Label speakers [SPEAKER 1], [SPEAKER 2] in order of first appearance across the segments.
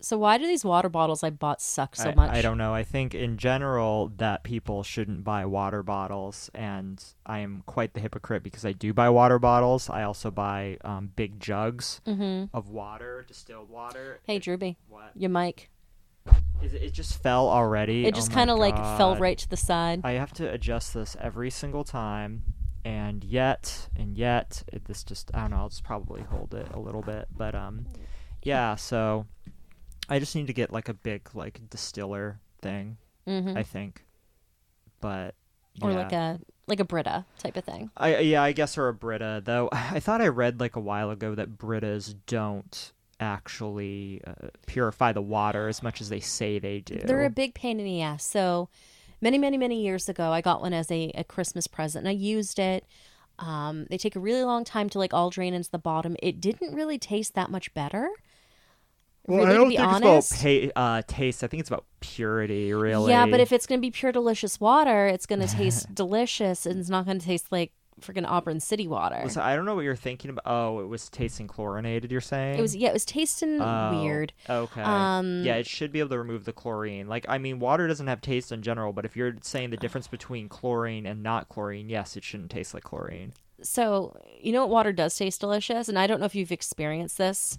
[SPEAKER 1] So why do these water bottles I bought suck so much?
[SPEAKER 2] I don't know. I think in general that people shouldn't buy water bottles, and I am quite the hypocrite because I do buy water bottles. I also buy big jugs of water, distilled water.
[SPEAKER 1] Hey, Drewby.
[SPEAKER 2] What?
[SPEAKER 1] Your mic.
[SPEAKER 2] It just fell already.
[SPEAKER 1] It just
[SPEAKER 2] oh
[SPEAKER 1] kind of
[SPEAKER 2] my
[SPEAKER 1] like fell
[SPEAKER 2] God.
[SPEAKER 1] right to the side.
[SPEAKER 2] I have to adjust this every single time, and yet, this just, I don't know, I'll just probably hold it a little bit, but, yeah, so, I just need to get, like, a big, like, distiller thing, I think, but,
[SPEAKER 1] Or
[SPEAKER 2] yeah.
[SPEAKER 1] like a Brita type of thing.
[SPEAKER 2] I guess, or a Brita, though, I thought I read, like, a while ago that Britas don't actually purify the water as much as they say they do.
[SPEAKER 1] They're a big pain in the ass. So many years ago, I got one as a Christmas present, and I used it. They take a really long time to like all drain into the bottom. It didn't really taste that much better.
[SPEAKER 2] Well,
[SPEAKER 1] really,
[SPEAKER 2] I don't
[SPEAKER 1] to be
[SPEAKER 2] think
[SPEAKER 1] honest.
[SPEAKER 2] it's about taste. I think it's about purity, really.
[SPEAKER 1] Yeah, but if it's going to be pure delicious water, it's going to taste delicious, and it's not going to taste like freaking Auburn City water.
[SPEAKER 2] Listen, I don't know what you're thinking about. Oh, it was tasting chlorinated, you're saying?
[SPEAKER 1] It was tasting weird.
[SPEAKER 2] Okay. Yeah, it should be able to remove the chlorine. Like, I mean, water doesn't have taste in general, but if you're saying the difference between chlorine and not chlorine, yes, it shouldn't taste like chlorine.
[SPEAKER 1] So, you know what water does taste delicious? And I don't know if you've experienced this.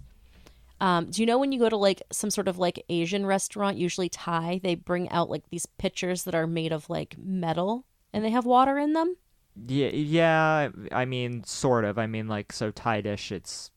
[SPEAKER 1] Do you know when you go to like some sort of like Asian restaurant, usually Thai, they bring out like these pitchers that are made of like metal and they have water in them?
[SPEAKER 2] Yeah, I mean, sort of. I mean, like, so Thai dish,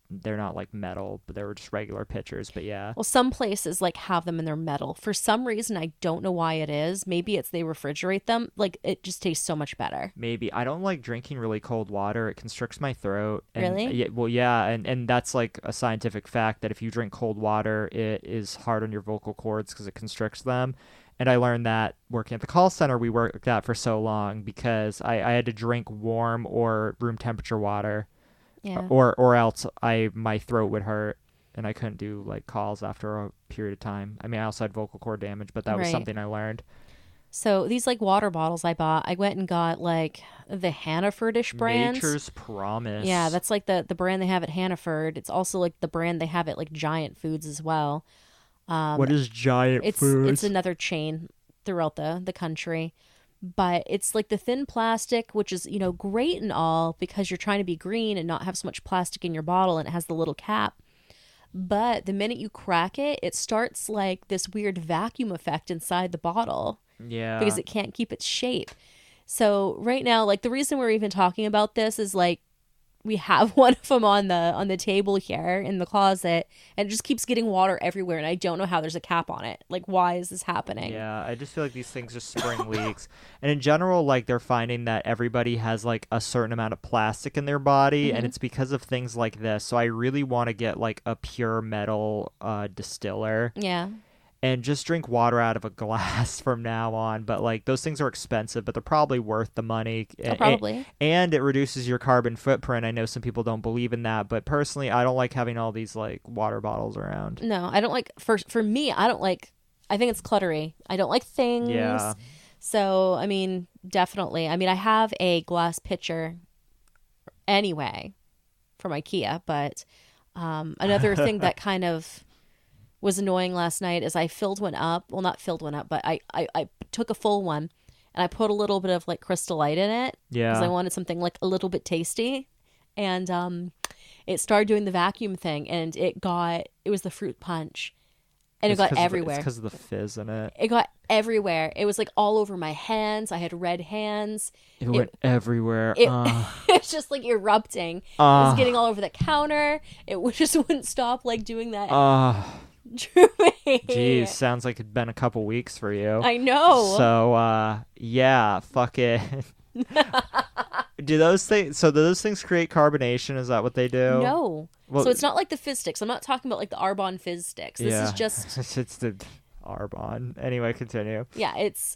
[SPEAKER 2] they're not like metal, but they were just regular pitchers, but yeah.
[SPEAKER 1] Well, some places like have them in their metal. For some reason, I don't know why it is. Maybe it's they refrigerate them. Like, it just tastes so much better.
[SPEAKER 2] Maybe. I don't like drinking really cold water. It constricts my throat. And,
[SPEAKER 1] Really?
[SPEAKER 2] Yeah, well, yeah, and that's like a scientific fact that if you drink cold water, it is hard on your vocal cords because it constricts them. And I learned that working at the call center we worked at for so long because I had to drink warm or room temperature water.
[SPEAKER 1] Yeah.
[SPEAKER 2] Or else my throat would hurt and I couldn't do like calls after a period of time. I mean, I also had vocal cord damage, but that was
[SPEAKER 1] Right.
[SPEAKER 2] something I learned.
[SPEAKER 1] So these like water bottles I bought, I went and got like the Hannafordish brand.
[SPEAKER 2] Nature's Promise.
[SPEAKER 1] Yeah, that's like the brand they have at Hannaford. It's also like the brand they have at like Giant Foods as well.
[SPEAKER 2] What is Giant Foods?
[SPEAKER 1] It's another chain throughout the country. But it's like the thin plastic, which is, you know, great and all because you're trying to be green and not have so much plastic in your bottle, and it has the little cap. But the minute you crack it, it starts like this weird vacuum effect inside the bottle.
[SPEAKER 2] Yeah.
[SPEAKER 1] Because it can't keep its shape. So right now, like the reason we're even talking about this is like we have one of them on the table here in the closet, and it just keeps getting water everywhere, and I don't know how there's a cap on it. Like, why is this happening?
[SPEAKER 2] Yeah, I just feel like these things just spring leaks. And in general, like they're finding that everybody has like a certain amount of plastic in their body, and it's because of things like this. So I really want to get like a pure metal distiller.
[SPEAKER 1] Yeah.
[SPEAKER 2] And just drink water out of a glass from now on. But like those things are expensive, but they're probably worth the money.
[SPEAKER 1] Oh, probably.
[SPEAKER 2] And it reduces your carbon footprint. I know some people don't believe in that, but personally, I don't like having all these like water bottles around.
[SPEAKER 1] No, I don't like. For me, I don't like. I think it's cluttery. I don't like things.
[SPEAKER 2] Yeah.
[SPEAKER 1] So I mean, definitely. I mean, I have a glass pitcher anyway from IKEA, but another thing that kind of was annoying last night is I filled one up. Well, not filled one up, but I took a full one and I put a little bit of like Crystal Light in it.
[SPEAKER 2] Yeah.
[SPEAKER 1] Because I wanted something like a little bit tasty. And it started doing the vacuum thing, and it was the fruit punch. And it got everywhere.
[SPEAKER 2] It's because of the fizz in it.
[SPEAKER 1] It got everywhere. It was like all over my hands. I had red hands.
[SPEAKER 2] It went everywhere.
[SPEAKER 1] It's just like erupting. It was getting all over the counter. Just wouldn't stop like doing that.
[SPEAKER 2] Jeez, sounds like it'd been a couple weeks for you.
[SPEAKER 1] I know.
[SPEAKER 2] So, yeah, fuck it. Do those things create carbonation? Is that what they do?
[SPEAKER 1] No.
[SPEAKER 2] Well,
[SPEAKER 1] so it's not like the fizz sticks. I'm not talking about like the Arbonne fizz sticks. This is just
[SPEAKER 2] it's the Arbonne. Anyway, continue.
[SPEAKER 1] Yeah, it's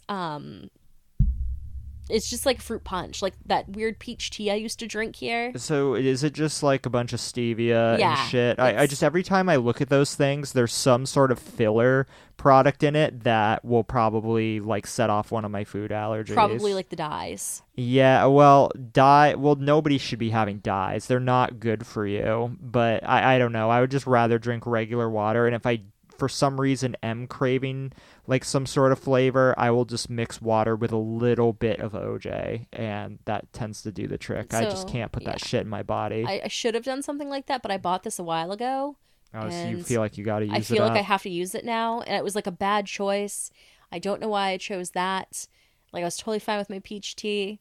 [SPEAKER 1] just like fruit punch, like that weird peach tea I used to drink here.
[SPEAKER 2] So is it just like a bunch of stevia and shit? I just, every time I look at those things, there's some sort of filler product in it that will probably like set off one of my food allergies.
[SPEAKER 1] Probably like the dyes.
[SPEAKER 2] Yeah, well, nobody should be having dyes. They're not good for you. But I don't know. I would just rather drink regular water. And if I for some reason am craving like some sort of flavor, I will just mix water with a little bit of OJ, and that tends to do the trick. I just can't put that shit in my body.
[SPEAKER 1] I should have done something like that, but I bought this a while ago.
[SPEAKER 2] Oh, so you feel like you got to use it
[SPEAKER 1] I feel
[SPEAKER 2] up.
[SPEAKER 1] like I have to use it now, and it was like a bad choice. I don't know why I chose that. Like, I was totally fine with my peach tea,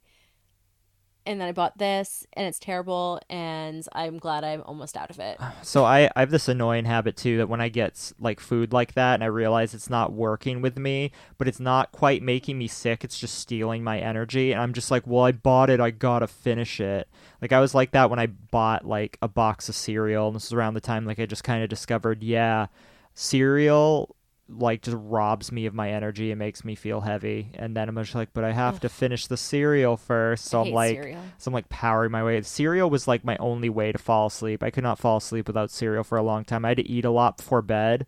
[SPEAKER 1] and then I bought this, and it's terrible, and I'm glad I'm almost out of it.
[SPEAKER 2] So I have this annoying habit, too, that when I get, like, food like that, and I realize it's not working with me, but it's not quite making me sick, it's just stealing my energy, and I'm just like, well, I bought it, I gotta finish it. Like, I was like that when I bought, like, a box of cereal, and this was around the time, like, I just kind of discovered, cereal, like, just robs me of my energy and makes me feel heavy, and then I'm just like, but I have to finish the cereal first, so I'm like powering my way. Cereal was like my only way to fall asleep. I could not fall asleep without cereal for a long time. I had to eat a lot before bed,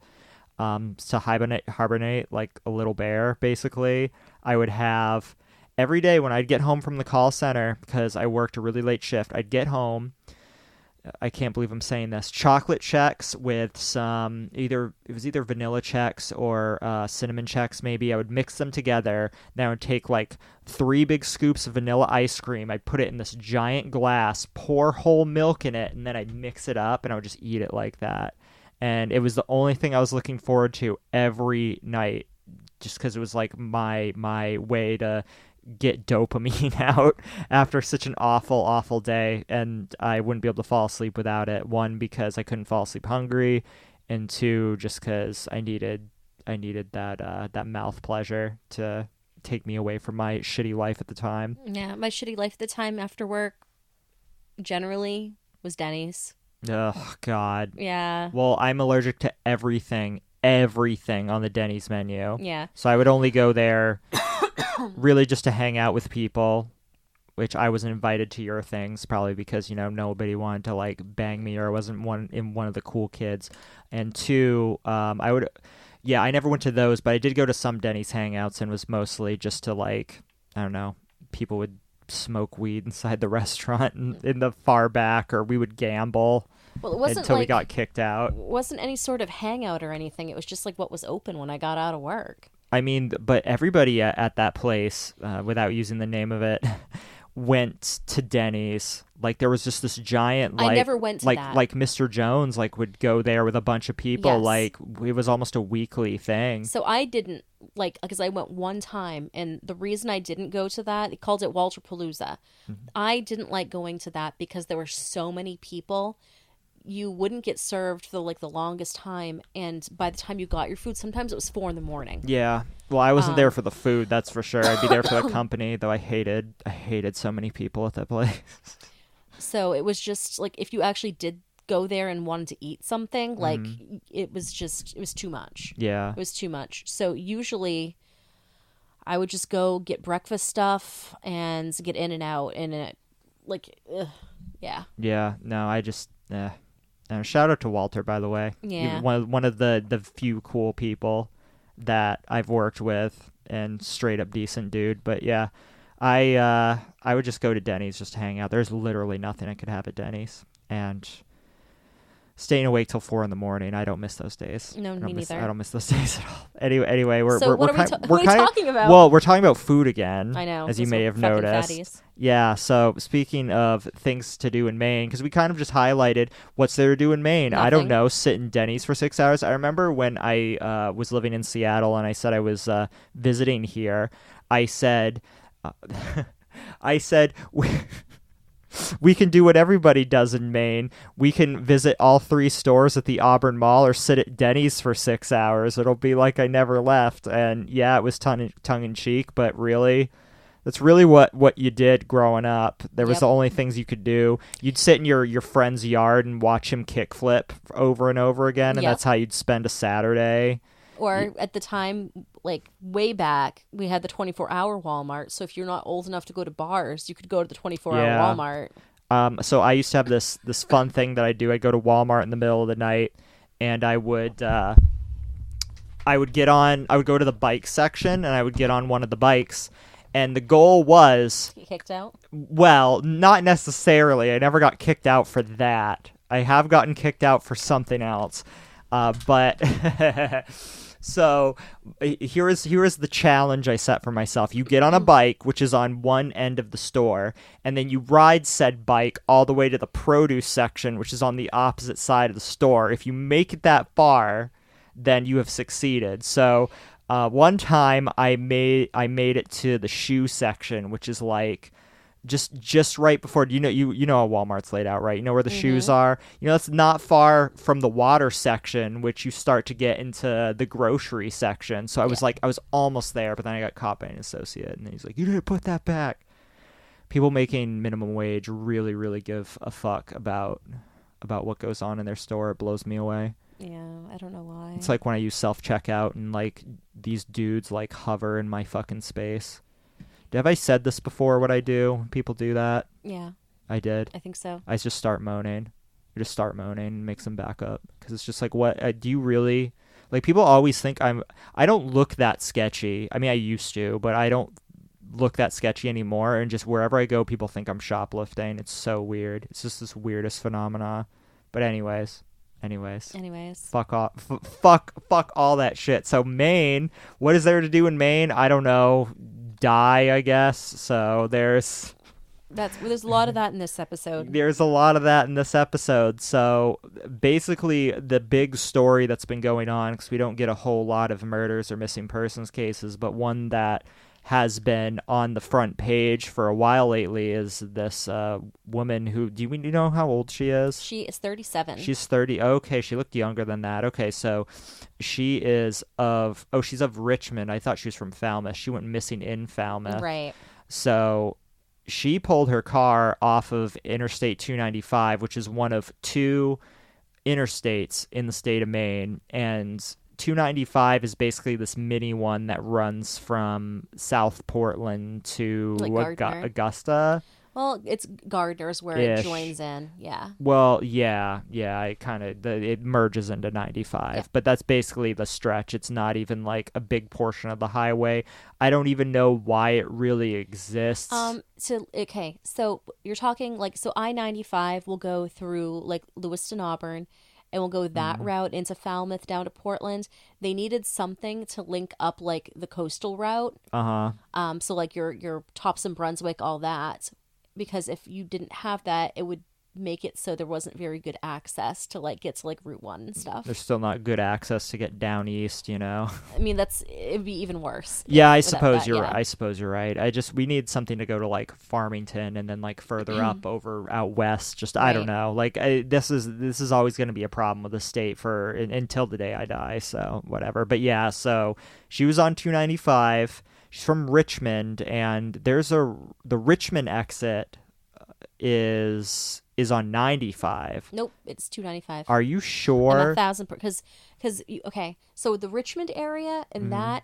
[SPEAKER 2] to hibernate like a little bear, basically. I would have every day when I'd get home from the call center, because I worked a really late shift, I'd get home. I can't believe I'm saying this. Chocolate checks with some either vanilla checks or cinnamon checks maybe. I would mix them together. Then I would take like 3 big scoops of vanilla ice cream. I'd put it in this giant glass, pour whole milk in it, and then I'd mix it up and I would just eat it like that. And it was the only thing I was looking forward to every night, just because it was like my way to get dopamine out after such an awful day, and I wouldn't be able to fall asleep without it. 1, because I couldn't fall asleep hungry, and 2, just because I needed that mouth pleasure to take me away from my shitty life at the time.
[SPEAKER 1] Yeah, my shitty life at the time after work generally was Denny's.
[SPEAKER 2] Oh God.
[SPEAKER 1] Yeah.
[SPEAKER 2] Well, I'm allergic to everything on the Denny's menu.
[SPEAKER 1] Yeah.
[SPEAKER 2] So I would only go there really just to hang out with people, which I wasn't invited to your things, probably because, nobody wanted to like bang me, or I wasn't one of the cool kids. And 2, I never went to those, but I did go to some Denny's hangouts, and was mostly just to like, I don't know, people would smoke weed inside the restaurant in the far back, or we would gamble.
[SPEAKER 1] Well, it wasn't
[SPEAKER 2] until
[SPEAKER 1] like,
[SPEAKER 2] we got kicked out.
[SPEAKER 1] It wasn't any sort of hangout or anything. It was just like what was open when I got out of work.
[SPEAKER 2] I mean, but everybody at that place, without using the name of it, went to Denny's. Like, there was just this giant, like,
[SPEAKER 1] I never went to that.
[SPEAKER 2] Like Mr. Jones, like, would go there with a bunch of people.
[SPEAKER 1] Yes.
[SPEAKER 2] Like, it was almost a weekly thing.
[SPEAKER 1] So I didn't, like, because I went one time, and the reason I didn't go to that, it called it Walter Palooza. Mm-hmm. I didn't like going to that because there were so many people. You wouldn't get served for the longest time, and by the time you got your food, sometimes it was 4 a.m.
[SPEAKER 2] Yeah. Well, I wasn't there for the food, that's for sure. I'd be there for the company, though I hated so many people at that place.
[SPEAKER 1] So it was just like, if you actually did go there and wanted to eat something, like, it was too much.
[SPEAKER 2] Yeah.
[SPEAKER 1] It was too much. So usually I would just go get breakfast stuff and get in and out, and it, like, yeah.
[SPEAKER 2] Yeah. No, I just, shout out to Walter, by the way.
[SPEAKER 1] Yeah.
[SPEAKER 2] One of the few cool people that I've worked with, and straight up decent dude. But yeah, I would just go to Denny's just to hang out. There's literally nothing I could have at Denny's, and staying awake till 4 a.m. I don't miss those days.
[SPEAKER 1] No, me neither.
[SPEAKER 2] I don't miss those days at all. Anyway, we're
[SPEAKER 1] talking about?
[SPEAKER 2] Well, we're talking about food again.
[SPEAKER 1] I know,
[SPEAKER 2] as you may have noticed.
[SPEAKER 1] Fatties.
[SPEAKER 2] Yeah. So speaking of things to do in Maine, because we kind of just highlighted what's there to do in Maine.
[SPEAKER 1] Nothing.
[SPEAKER 2] I don't know. Sit in Denny's for 6 hours. I remember when I was living in Seattle, and I said I was visiting here. I said, we can do what everybody does in Maine. We can visit all 3 stores at the Auburn Mall, or sit at Denny's for 6 hours. It'll be like I never left. And yeah, it was tongue in cheek, but really, that's really what you did growing up. There was the only things you could do. You'd sit in your friend's yard and watch him kickflip over and over again, and that's how you'd spend a Saturday.
[SPEAKER 1] Or at the time, like way back, we had the 24-hour Walmart. So if you're not old enough to go to bars, you could go to the 24-hour Walmart.
[SPEAKER 2] So I used to have this fun thing that I do. I'd go to Walmart in the middle of the night, and I would go to the bike section, and I would get on one of the bikes. And the goal was...
[SPEAKER 1] Get kicked out?
[SPEAKER 2] Well, not necessarily. I never got kicked out for that. I have gotten kicked out for something else. But so here is the challenge I set for myself. You get on a bike, which is on one end of the store, and then you ride said bike all the way to the produce section, which is on the opposite side of the store. If you make it that far, then you have succeeded. So one time I made it to the shoe section, which is like just right before, you know how Walmart's laid out, right? You know where the shoes are? You know, it's not far from the water section, which you start to get into the grocery section. So I was I was almost there, but then I got caught by an associate, and he's like, "You didn't put that back." People making minimum wage really, really give a fuck about what goes on in their store. It blows me away.
[SPEAKER 1] Yeah, I don't know why.
[SPEAKER 2] It's like when I use self-checkout and like these dudes like hover in my fucking space. Have I said this before, what I do when people do that? Yeah. I did.
[SPEAKER 1] I think so.
[SPEAKER 2] I just start moaning. And makes them back up. Because it's just like, what? Do you really? Like, people always think I don't look that sketchy. I mean, I used to, but I don't look that sketchy anymore. And just wherever I go, people think I'm shoplifting. It's so weird. It's just this weirdest phenomena. But anyways. Fuck off. Fuck all that shit. So Maine, what is there to do in Maine? I don't know. Die, I guess. So there's
[SPEAKER 1] a lot of that in this episode.
[SPEAKER 2] There's a lot of that in this episode. So basically the big story that's been going on, because we don't get a whole lot of murders or missing persons cases, but one that has been on the front page for a while lately is this woman who, do you know how old she is?
[SPEAKER 1] She is 37.
[SPEAKER 2] She's 30. Okay, she looked younger than that. Okay, so she's of Richmond. I thought she was from Falmouth. She went missing in Falmouth.
[SPEAKER 1] Right.
[SPEAKER 2] So she pulled her car off of Interstate 295, which is one of two interstates in the state of Maine, and 295 is basically this mini one that runs from South Portland to Augusta.
[SPEAKER 1] Well, it's Gardner's where it joins in. Yeah.
[SPEAKER 2] Well, yeah. It merges into 95, but that's basically the stretch. It's not even like a big portion of the highway. I don't even know why it really exists.
[SPEAKER 1] So you're talking like, so I-95 will go through like Lewiston, Auburn, and we'll go that route into Falmouth down to Portland. They needed something to link up like the coastal route. So like your Thompson, Brunswick, all that. Because if you didn't have that, it would make it so there wasn't very good access to like get to like Route 1 and stuff.
[SPEAKER 2] There's still not good access to get down east, you know.
[SPEAKER 1] I mean, it'd be even worse.
[SPEAKER 2] Yeah, I suppose you're right. I suppose you're right. We need something to go to like Farmington and then like further up over out west. Just I don't know. Like this is always going to be a problem with the state until the day I die. So whatever. But yeah, so she was on 295. She's from Richmond, and the Richmond exit is on 95.
[SPEAKER 1] Nope, it's 295.
[SPEAKER 2] Are you sure?
[SPEAKER 1] I'm 1,000%, because okay, so the Richmond area and that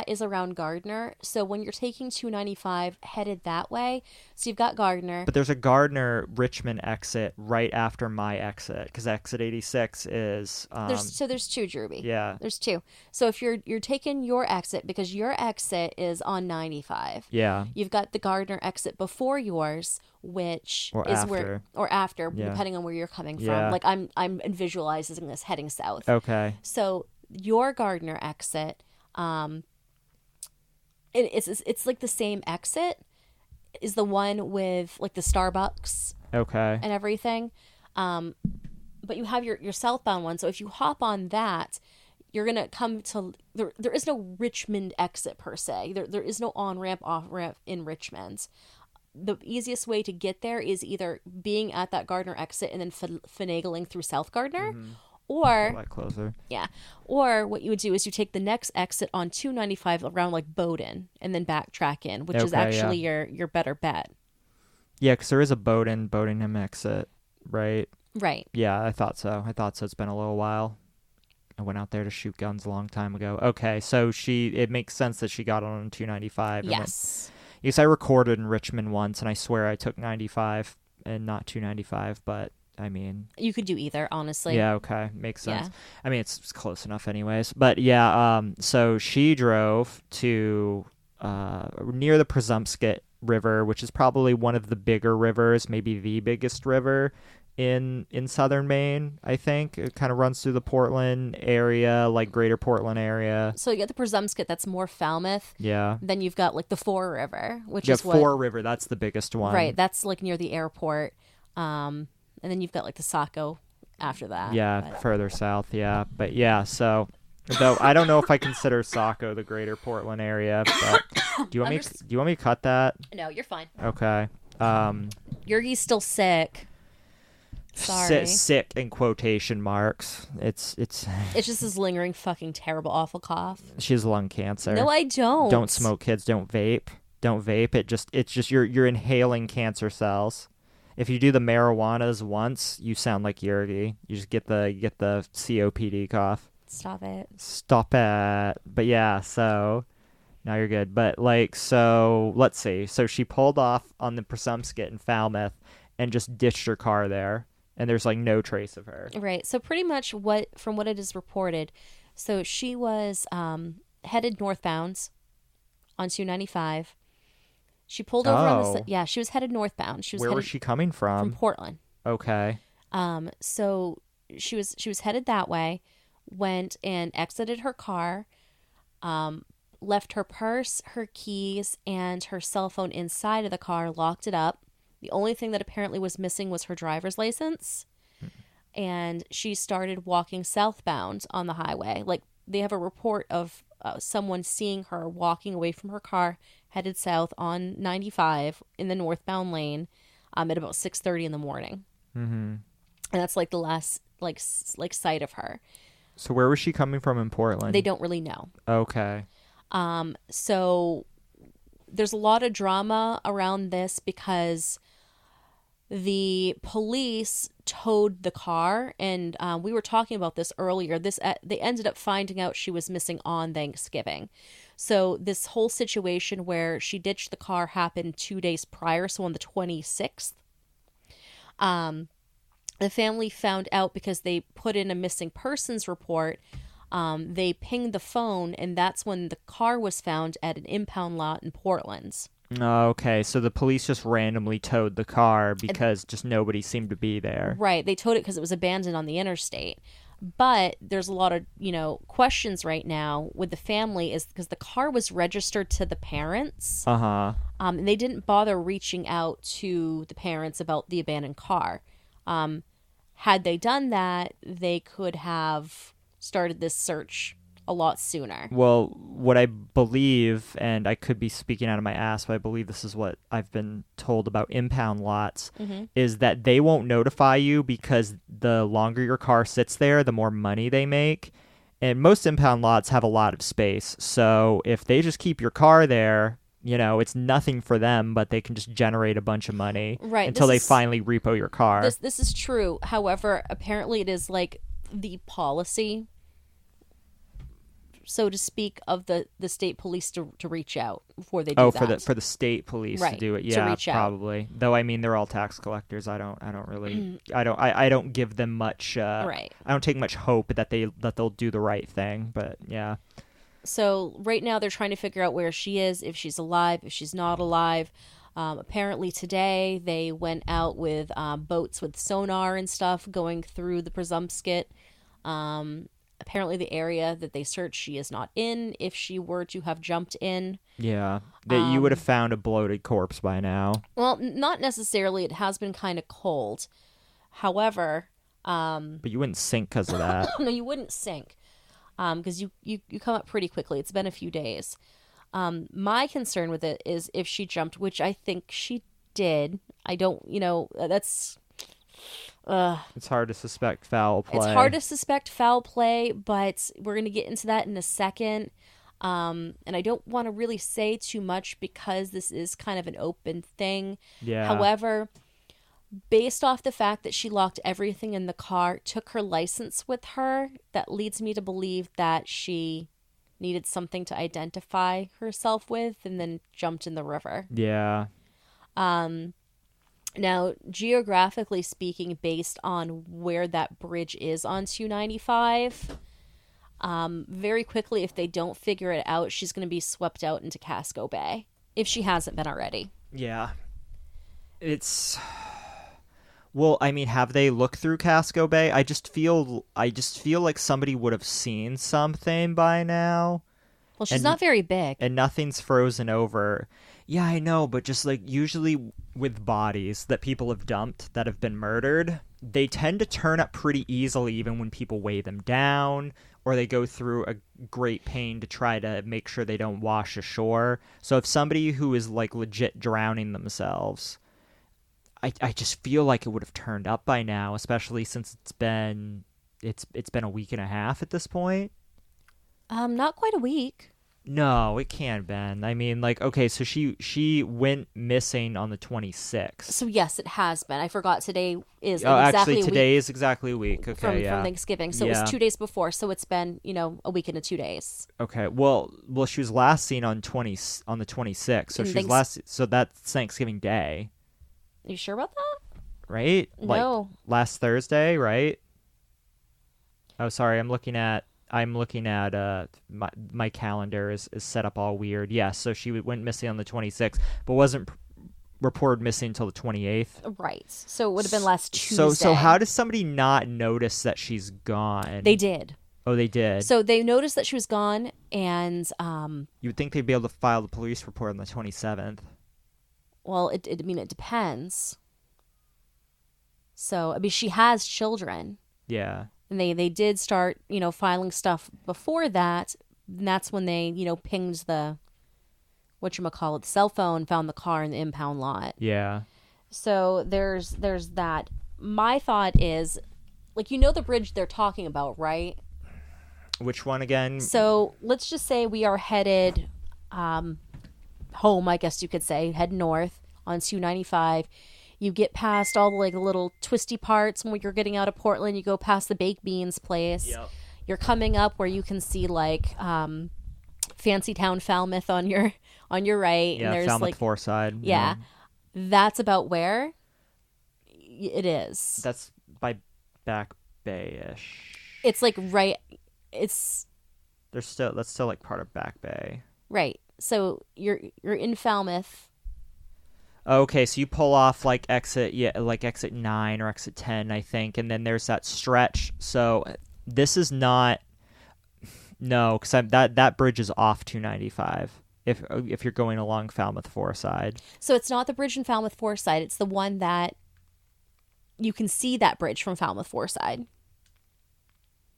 [SPEAKER 1] is around Gardner. So when you're taking 295 headed that way, so you've got Gardner.
[SPEAKER 2] But there's a Gardner Richmond exit right after my exit, because exit 86 is
[SPEAKER 1] there's two, Drewby.
[SPEAKER 2] Yeah.
[SPEAKER 1] There's two. So if you're taking your exit, because your exit is on 95.
[SPEAKER 2] Yeah.
[SPEAKER 1] You've got the Gardner exit before yours, which after, depending on where you're coming from.
[SPEAKER 2] Yeah.
[SPEAKER 1] Like I'm visualizing this heading south.
[SPEAKER 2] Okay.
[SPEAKER 1] So your Gardner exit, it's like the same exit is the one with like the Starbucks and everything, but you have your southbound one. So if you hop on that, you're gonna come to there is no Richmond exit per se. There is no on-ramp, off-ramp in Richmond. The easiest way to get there is either being at that Gardner exit and then finagling through South Gardner, or
[SPEAKER 2] a lot closer.
[SPEAKER 1] Yeah. Or what you would do is you take the next exit on 295 around like Bowdoin and then backtrack in, which is actually your better bet.
[SPEAKER 2] Yeah, because there is a Bowdoinham exit, right?
[SPEAKER 1] Right.
[SPEAKER 2] Yeah, I thought so. It's been a little while. I went out there to shoot guns a long time ago. Okay, so it makes sense that she got on 295.
[SPEAKER 1] Yes.
[SPEAKER 2] Yes, I recorded in Richmond once, and I swear I took 95 and not 295, but I mean,
[SPEAKER 1] you could do either, honestly.
[SPEAKER 2] Yeah, okay. Makes sense. Yeah. I mean, it's close enough anyways. But yeah, so she drove to near the Presumpscot River, which is probably one of the bigger rivers, maybe the biggest river in southern Maine, I think. It kind of runs through the Portland area, like greater Portland area.
[SPEAKER 1] So you get the Presumpscot, that's more Falmouth.
[SPEAKER 2] Yeah.
[SPEAKER 1] Then you've got like the Fore River, which
[SPEAKER 2] You
[SPEAKER 1] is
[SPEAKER 2] have Fore River, that's the biggest one.
[SPEAKER 1] Right, that's like near the airport. And then you've got like the Saco after that.
[SPEAKER 2] Yeah, further south, yeah. But yeah, so though I don't know if I consider Saco the greater Portland area, but do you want me to cut that?
[SPEAKER 1] No, you're fine.
[SPEAKER 2] Okay.
[SPEAKER 1] Yergie's still sick. Sorry.
[SPEAKER 2] Sick in quotation marks. It's
[SPEAKER 1] just this lingering fucking terrible awful cough.
[SPEAKER 2] She has lung cancer.
[SPEAKER 1] No, I don't.
[SPEAKER 2] Don't smoke, kids. Don't vape. Don't vape. It's just you're inhaling cancer cells. If you do the marijuanas once, you sound like Yergie. You just get the COPD cough.
[SPEAKER 1] Stop it.
[SPEAKER 2] But yeah, so now you're good. But like, so let's see. So she pulled off on the Presumpscot in Falmouth and just ditched her car there. And there's like no trace of her. Right.
[SPEAKER 1] So pretty much from what it is reported, so she was headed northbound on 295. She pulled over on the she was headed northbound.
[SPEAKER 2] Where was she coming from?
[SPEAKER 1] From Portland.
[SPEAKER 2] Okay.
[SPEAKER 1] So she was headed that way, went and exited her car, left her purse, her keys, and her cell phone inside of the car, locked it up. The only thing that apparently was missing was her driver's license. And she started walking southbound on the highway. Like, they have a report of someone seeing her walking away from her car, headed south on 95 in the northbound lane at about 6:30 in the morning.
[SPEAKER 2] Mm-hmm.
[SPEAKER 1] And that's like the last like sight of her.
[SPEAKER 2] So where was she coming from in Portland?
[SPEAKER 1] They don't really know.
[SPEAKER 2] Okay.
[SPEAKER 1] So there's a lot of drama around this because the police towed the car, and we were talking about this earlier. They ended up finding out she was missing on Thanksgiving. So this whole situation where she ditched the car happened 2 days prior, so on the 26th. The family found out because they put in a missing persons report. They pinged the phone, and that's when the car was found at an impound lot in Portland.
[SPEAKER 2] Okay, so the police just randomly towed the car because just nobody seemed to be there.
[SPEAKER 1] Right, they towed it because it was abandoned on the interstate. But there's a lot of, questions right now with the family is because the car was registered to the parents.
[SPEAKER 2] Uh-huh.
[SPEAKER 1] And they didn't bother reaching out to the parents about the abandoned car. Had they done that, they could have started this search a lot sooner.
[SPEAKER 2] Well, what I believe, and I could be speaking out of my ass, but I believe this is what I've been told about impound lots, is that they won't notify you because the longer your car sits there, the more money they make. And most impound lots have a lot of space. So if they just keep your car there, it's nothing for them, but they can just generate a bunch of money until they finally repo your car.
[SPEAKER 1] This is true. However, apparently it is like the policy, so to speak, of the state police to reach out before they do that.
[SPEAKER 2] For the state police to do it, yeah, probably. Though I mean, they're all tax collectors. I don't really, I don't give them much. I don't take much hope that they'll do the right thing. But yeah.
[SPEAKER 1] So right now they're trying to figure out where she is, if she's alive, if she's not alive. Apparently today they went out with boats with sonar and stuff going through the Presumpscot. Apparently the area that they searched she is not in, if she were to have jumped in.
[SPEAKER 2] Yeah, that you would have found a bloated corpse by now.
[SPEAKER 1] Well, not necessarily. It has been kind of cold. However...
[SPEAKER 2] but you wouldn't sink because of that.
[SPEAKER 1] No, you wouldn't sink. Because you come up pretty quickly. It's been a few days. My concern with it is if she jumped, which I think she did. I don't, that's...
[SPEAKER 2] It's hard to suspect foul play.
[SPEAKER 1] It's hard to suspect foul play, but we're going to get into that in a second. And I don't want to really say too much because this is kind of an open thing.
[SPEAKER 2] Yeah.
[SPEAKER 1] However, based off the fact that she locked everything in the car, took her license with her, that leads me to believe that she needed something to identify herself with and then jumped in the river.
[SPEAKER 2] Yeah.
[SPEAKER 1] Now, geographically speaking, based on where that bridge is on 295, very quickly, if they don't figure it out, she's going to be swept out into Casco Bay, if she hasn't been already.
[SPEAKER 2] Yeah. Well, I mean, have they looked through Casco Bay? I just feel like somebody would have seen something by now.
[SPEAKER 1] Well, she's not very big.
[SPEAKER 2] And nothing's frozen over. Yeah, I know, but just like usually with bodies that people have dumped that have been murdered, they tend to turn up pretty easily even when people weigh them down, or they go through a great pain to try to make sure they don't wash ashore. So if somebody who is like legit drowning themselves, I just feel like it would have turned up by now, especially since it's been a week and a half at this point.
[SPEAKER 1] Not quite a week.
[SPEAKER 2] No, it can't have been. I mean, like, okay, so she went missing on the 26th.
[SPEAKER 1] So yes, it has been. I forgot today is
[SPEAKER 2] actually today is exactly a week. Okay,
[SPEAKER 1] from Thanksgiving. So it was 2 days before. So it's been, a week and 2 days.
[SPEAKER 2] Okay. Well, she was last seen on the 26th. So so that's Thanksgiving Day.
[SPEAKER 1] Are you sure about that?
[SPEAKER 2] Right?
[SPEAKER 1] No.
[SPEAKER 2] Like last Thursday, right? Oh, sorry. I'm looking at my calendar is set up all weird. Yes, so she went missing on the 26th, but wasn't reported missing until the 28th.
[SPEAKER 1] Right. So it would have been last Tuesday.
[SPEAKER 2] So how does somebody not notice that she's gone?
[SPEAKER 1] They did.
[SPEAKER 2] Oh, they did.
[SPEAKER 1] So they noticed that she was gone, and
[SPEAKER 2] you would think they'd be able to file the police report on the 27th.
[SPEAKER 1] Well, it depends. So, I mean, she has children.
[SPEAKER 2] Yeah.
[SPEAKER 1] And they did start, filing stuff before that. And that's when they, pinged the, whatchamacallit, cell phone, found the car in the impound lot.
[SPEAKER 2] Yeah.
[SPEAKER 1] So there's that. My thought is, like, the bridge they're talking about, right?
[SPEAKER 2] Which one again?
[SPEAKER 1] So let's just say we are headed home, I guess you could say, head north on 295. You get past all the little twisty parts when you're getting out of Portland. You go past the baked beans place.
[SPEAKER 2] Yep.
[SPEAKER 1] You're coming up where you can see Fancy Town Falmouth on your right.
[SPEAKER 2] Yeah,
[SPEAKER 1] and there's
[SPEAKER 2] Falmouth Fourside.
[SPEAKER 1] Yeah, that's about where it is.
[SPEAKER 2] That's by Back Bay-ish.
[SPEAKER 1] It's right. That's
[SPEAKER 2] still like part of Back Bay.
[SPEAKER 1] Right. So you're in Falmouth.
[SPEAKER 2] Okay, so you pull off exit 9 or exit 10, I think, and then there's that stretch. So this is not because that bridge is off 295. If you're going along Falmouth Fourside.
[SPEAKER 1] So it's not the bridge in Falmouth Fourside. It's the one that you can see that bridge from Falmouth Fourside.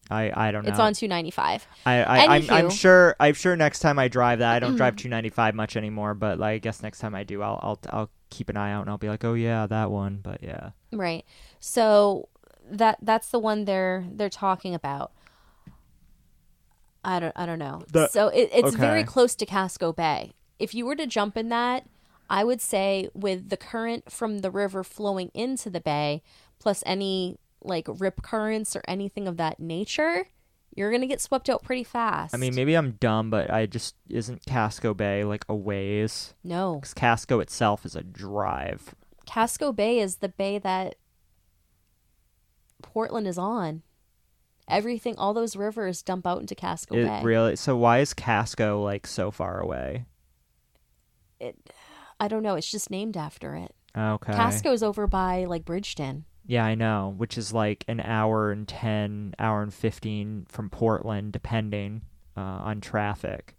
[SPEAKER 2] I don't know.
[SPEAKER 1] It's on 295.
[SPEAKER 2] I'm sure next time I drive that, I don't drive 295 much anymore, but I guess next time I do, I'll keep an eye out and I'll be like, oh yeah, that one. But yeah.
[SPEAKER 1] Right. So that's the one they're talking about. I don't know. So it's very close to Casco Bay. If you were to jump in that, I would say with the current from the river flowing into the bay, plus any rip currents or anything of that nature, you're gonna get swept out pretty fast.
[SPEAKER 2] I mean, maybe I'm dumb, but isn't Casco Bay a ways?
[SPEAKER 1] No,
[SPEAKER 2] because Casco itself is a drive.
[SPEAKER 1] Casco Bay is the bay that Portland is on. Everything, all those rivers dump out into Casco Bay.
[SPEAKER 2] Really? So why is Casco so far away?
[SPEAKER 1] I don't know. It's just named after it.
[SPEAKER 2] Okay.
[SPEAKER 1] Casco's over by Bridgeton.
[SPEAKER 2] Yeah, I know, which is an hour and 10, hour and 15 from Portland, depending on traffic.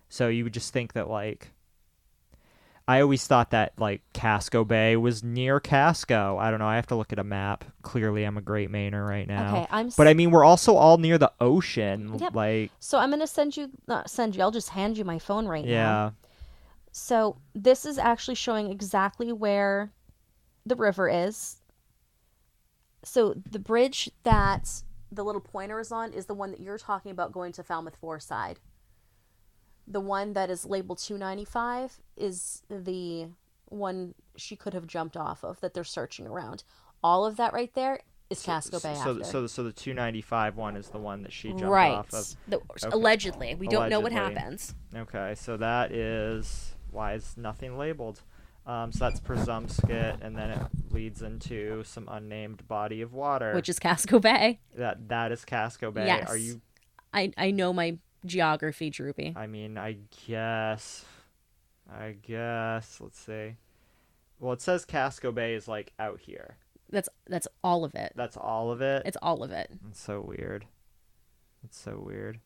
[SPEAKER 2] So you would just think that, I always thought that, Casco Bay was near Casco. I don't know. I have to look at a map. Clearly, I'm a great Mainer right now.
[SPEAKER 1] Okay,
[SPEAKER 2] but, I mean, we're also all near the ocean.
[SPEAKER 1] Yep. So I'm going to I'll just hand you my phone right now.
[SPEAKER 2] Yeah.
[SPEAKER 1] So this is actually showing exactly where the river is. So the bridge that the little pointer is on is the one that you're talking about going to Falmouth Fourside. The one that is labeled 295 is the one she could have jumped off of that they're searching around. All of that right there is Casco Bay after.
[SPEAKER 2] So the 295 one is the one that she jumped off of.
[SPEAKER 1] Okay. Allegedly. We don't know what happens.
[SPEAKER 2] Okay, so that is... Why is nothing labeled? So that's Presumpscot, and then it leads into some unnamed body of water.
[SPEAKER 1] Which is Casco Bay.
[SPEAKER 2] That is Casco Bay.
[SPEAKER 1] Yes.
[SPEAKER 2] Are you...
[SPEAKER 1] I know my geography, Droopy.
[SPEAKER 2] I mean, I guess. Let's see. Well, it says Casco Bay is out here.
[SPEAKER 1] That's all of it.
[SPEAKER 2] That's all of it?
[SPEAKER 1] It's all of it.
[SPEAKER 2] It's so weird. It's so weird.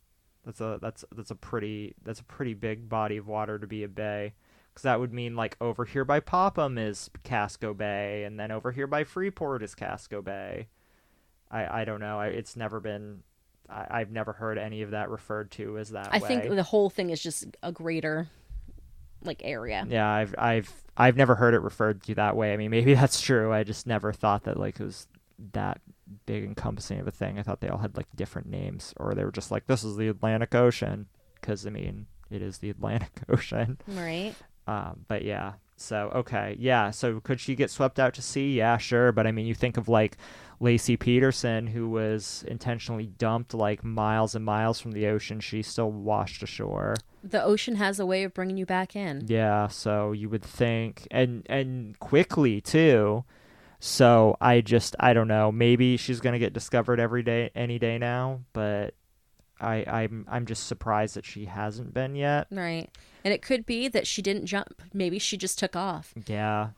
[SPEAKER 2] That's a pretty big body of water to be a bay. Because that would mean, like, over here by Popham is Casco Bay, and then over here by Freeport is Casco Bay. I don't know. It's never been... I've never heard any of that referred to as that way.
[SPEAKER 1] I think the whole thing is just a greater, like, area.
[SPEAKER 2] Yeah, I've never heard it referred to that way. I mean, maybe that's true. I just never thought that, like, it was that big encompassing of a thing. I thought they all had, like, different names, or they were just like, this is the Atlantic Ocean, because, I mean, it is the Atlantic Ocean.
[SPEAKER 1] Right.
[SPEAKER 2] But yeah, so, okay. Yeah, so could she get swept out to sea? Yeah, sure. But I mean, you think of, like, Lacey Peterson, who was intentionally dumped, like, miles and miles from the ocean. She still washed ashore.
[SPEAKER 1] The ocean has a way of bringing you back in.
[SPEAKER 2] Yeah, so you would think, and quickly too. So I don't know. Maybe she's gonna get discovered any day now, but I'm just surprised that she hasn't been yet.
[SPEAKER 1] Right. And it could be that she didn't jump. Maybe she just took off.
[SPEAKER 2] Yeah.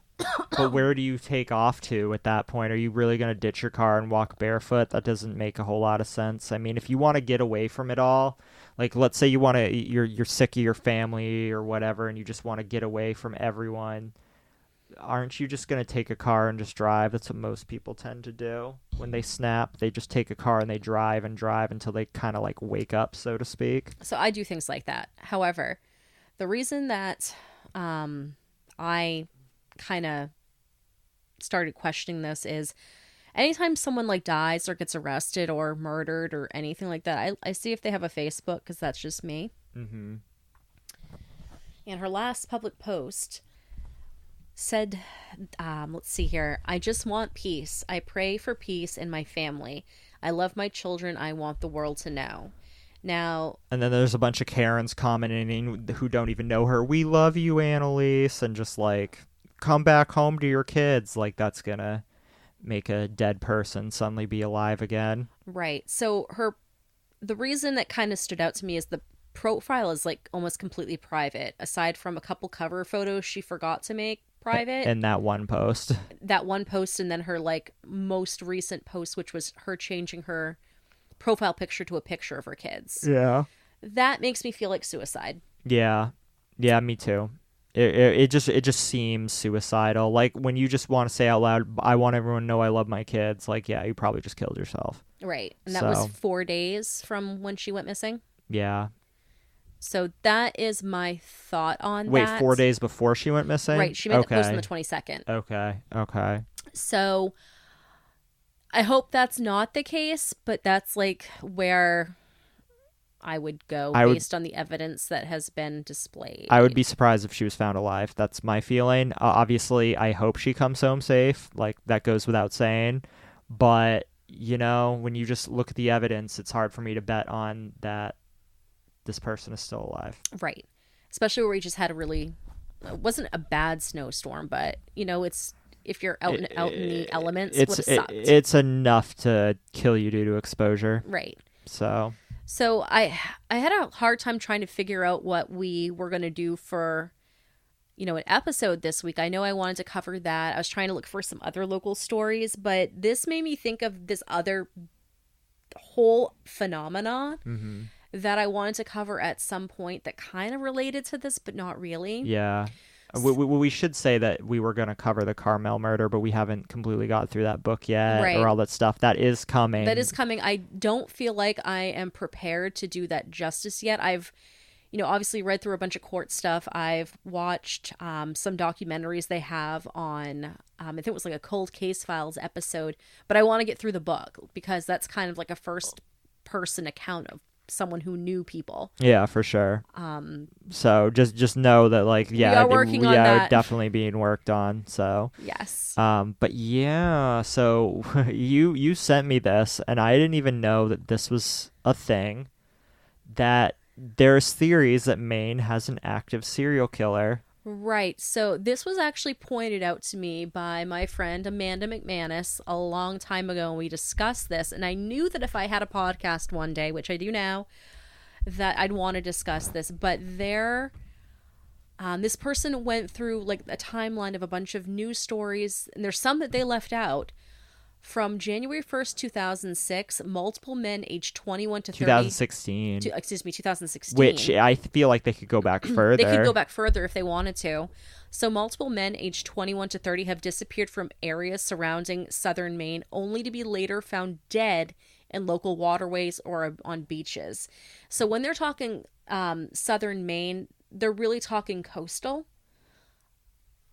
[SPEAKER 2] But where do you take off to at that point? Are you really going to ditch your car and walk barefoot? That doesn't make a whole lot of sense. I mean, if you want to get away from it all, like, let's say you're sick of your family or whatever, and you just want to get away from everyone, aren't you just going to take a car and just drive? That's what most people tend to do. When they snap, they just take a car and they drive until they kind of, like, wake up, so to speak.
[SPEAKER 1] So I do things like that. However, the reason that I kind of started questioning this is anytime someone, like, dies or gets arrested or murdered or anything like that, I see if they have a Facebook, because that's just me.
[SPEAKER 2] Mm-hmm.
[SPEAKER 1] And her last public post said, let's see here, I just want peace. I pray for peace in my family. I love my children. I want the world to know. Now,
[SPEAKER 2] and then there's a bunch of Karens commenting who don't even know her. We love you, Annalise, and just like, come back home to your kids. Like, that's gonna make a dead person suddenly be alive again.
[SPEAKER 1] Right. So the reason that kind of stood out to me is the profile is, like, almost completely private, aside from a couple cover photos she forgot to make private.
[SPEAKER 2] And that one post.
[SPEAKER 1] And then her, like, most recent post, which was her changing her profile picture to a picture of her kids.
[SPEAKER 2] Yeah.
[SPEAKER 1] That makes me feel like suicide.
[SPEAKER 2] Yeah. Yeah, me too. It just seems suicidal. Like, when you just want to say out loud, I want everyone to know I love my kids. Like, yeah, you probably just killed yourself.
[SPEAKER 1] Right. And that was 4 days from when she went missing.
[SPEAKER 2] Yeah.
[SPEAKER 1] So that is my thought on that.
[SPEAKER 2] Wait, 4 days before she went missing?
[SPEAKER 1] Right. She made the post on the 22nd.
[SPEAKER 2] Okay.
[SPEAKER 1] So I hope that's not the case, but that's, like, where I would go based on the evidence that has been displayed.
[SPEAKER 2] I would be surprised if she was found alive. That's my feeling. Obviously, I hope she comes home safe. Like, that goes without saying. But, you know, when you just look at the evidence, it's hard for me to bet on that this person is still alive.
[SPEAKER 1] Right. Especially where we just had it wasn't a bad snowstorm, but, you know, it's, if you're out in the elements, would have sucked.
[SPEAKER 2] It's enough to kill you due to exposure.
[SPEAKER 1] Right.
[SPEAKER 2] So
[SPEAKER 1] I had a hard time trying to figure out what we were going to do for, you know, an episode this week. I know I wanted to cover that. I was trying to look for some other local stories, but this made me think of this other whole phenomenon that I wanted to cover at some point that kind of related to this, but not really.
[SPEAKER 2] Yeah. We should say that we were going to cover the Carmel Murder, but we haven't completely got through that book yet, or all that stuff. That is coming.
[SPEAKER 1] I don't feel like I am prepared to do that justice yet. I've, you know, obviously read through a bunch of court stuff. I've watched some documentaries they have on, I think it was like a Cold Case Files episode, but I want to get through the book because that's kind of like a first person account of someone who knew people.
[SPEAKER 2] Yeah, for sure. So just know that, like, yeah,
[SPEAKER 1] we are working on that.
[SPEAKER 2] Definitely being worked on. So
[SPEAKER 1] yes.
[SPEAKER 2] But yeah, so you sent me this, and I didn't even know that this was a thing. That there's theories that Maine has an active serial killer.
[SPEAKER 1] Right. So this was actually pointed out to me by my friend Amanda McManus a long time ago, and we discussed this. And I knew that if I had a podcast one day, which I do now, that I'd want to discuss this. But this person went through, like, a timeline of a bunch of news stories, and there's some that they left out, From January 1st, 2006, multiple men aged 21 to 30...
[SPEAKER 2] 2016.
[SPEAKER 1] 2016.
[SPEAKER 2] Which I feel like they could go back further.
[SPEAKER 1] They could go back further if they wanted to. So multiple men aged 21 to 30 have disappeared from areas surrounding southern Maine, only to be later found dead in local waterways or on beaches. So when they're talking southern Maine, they're really talking coastal.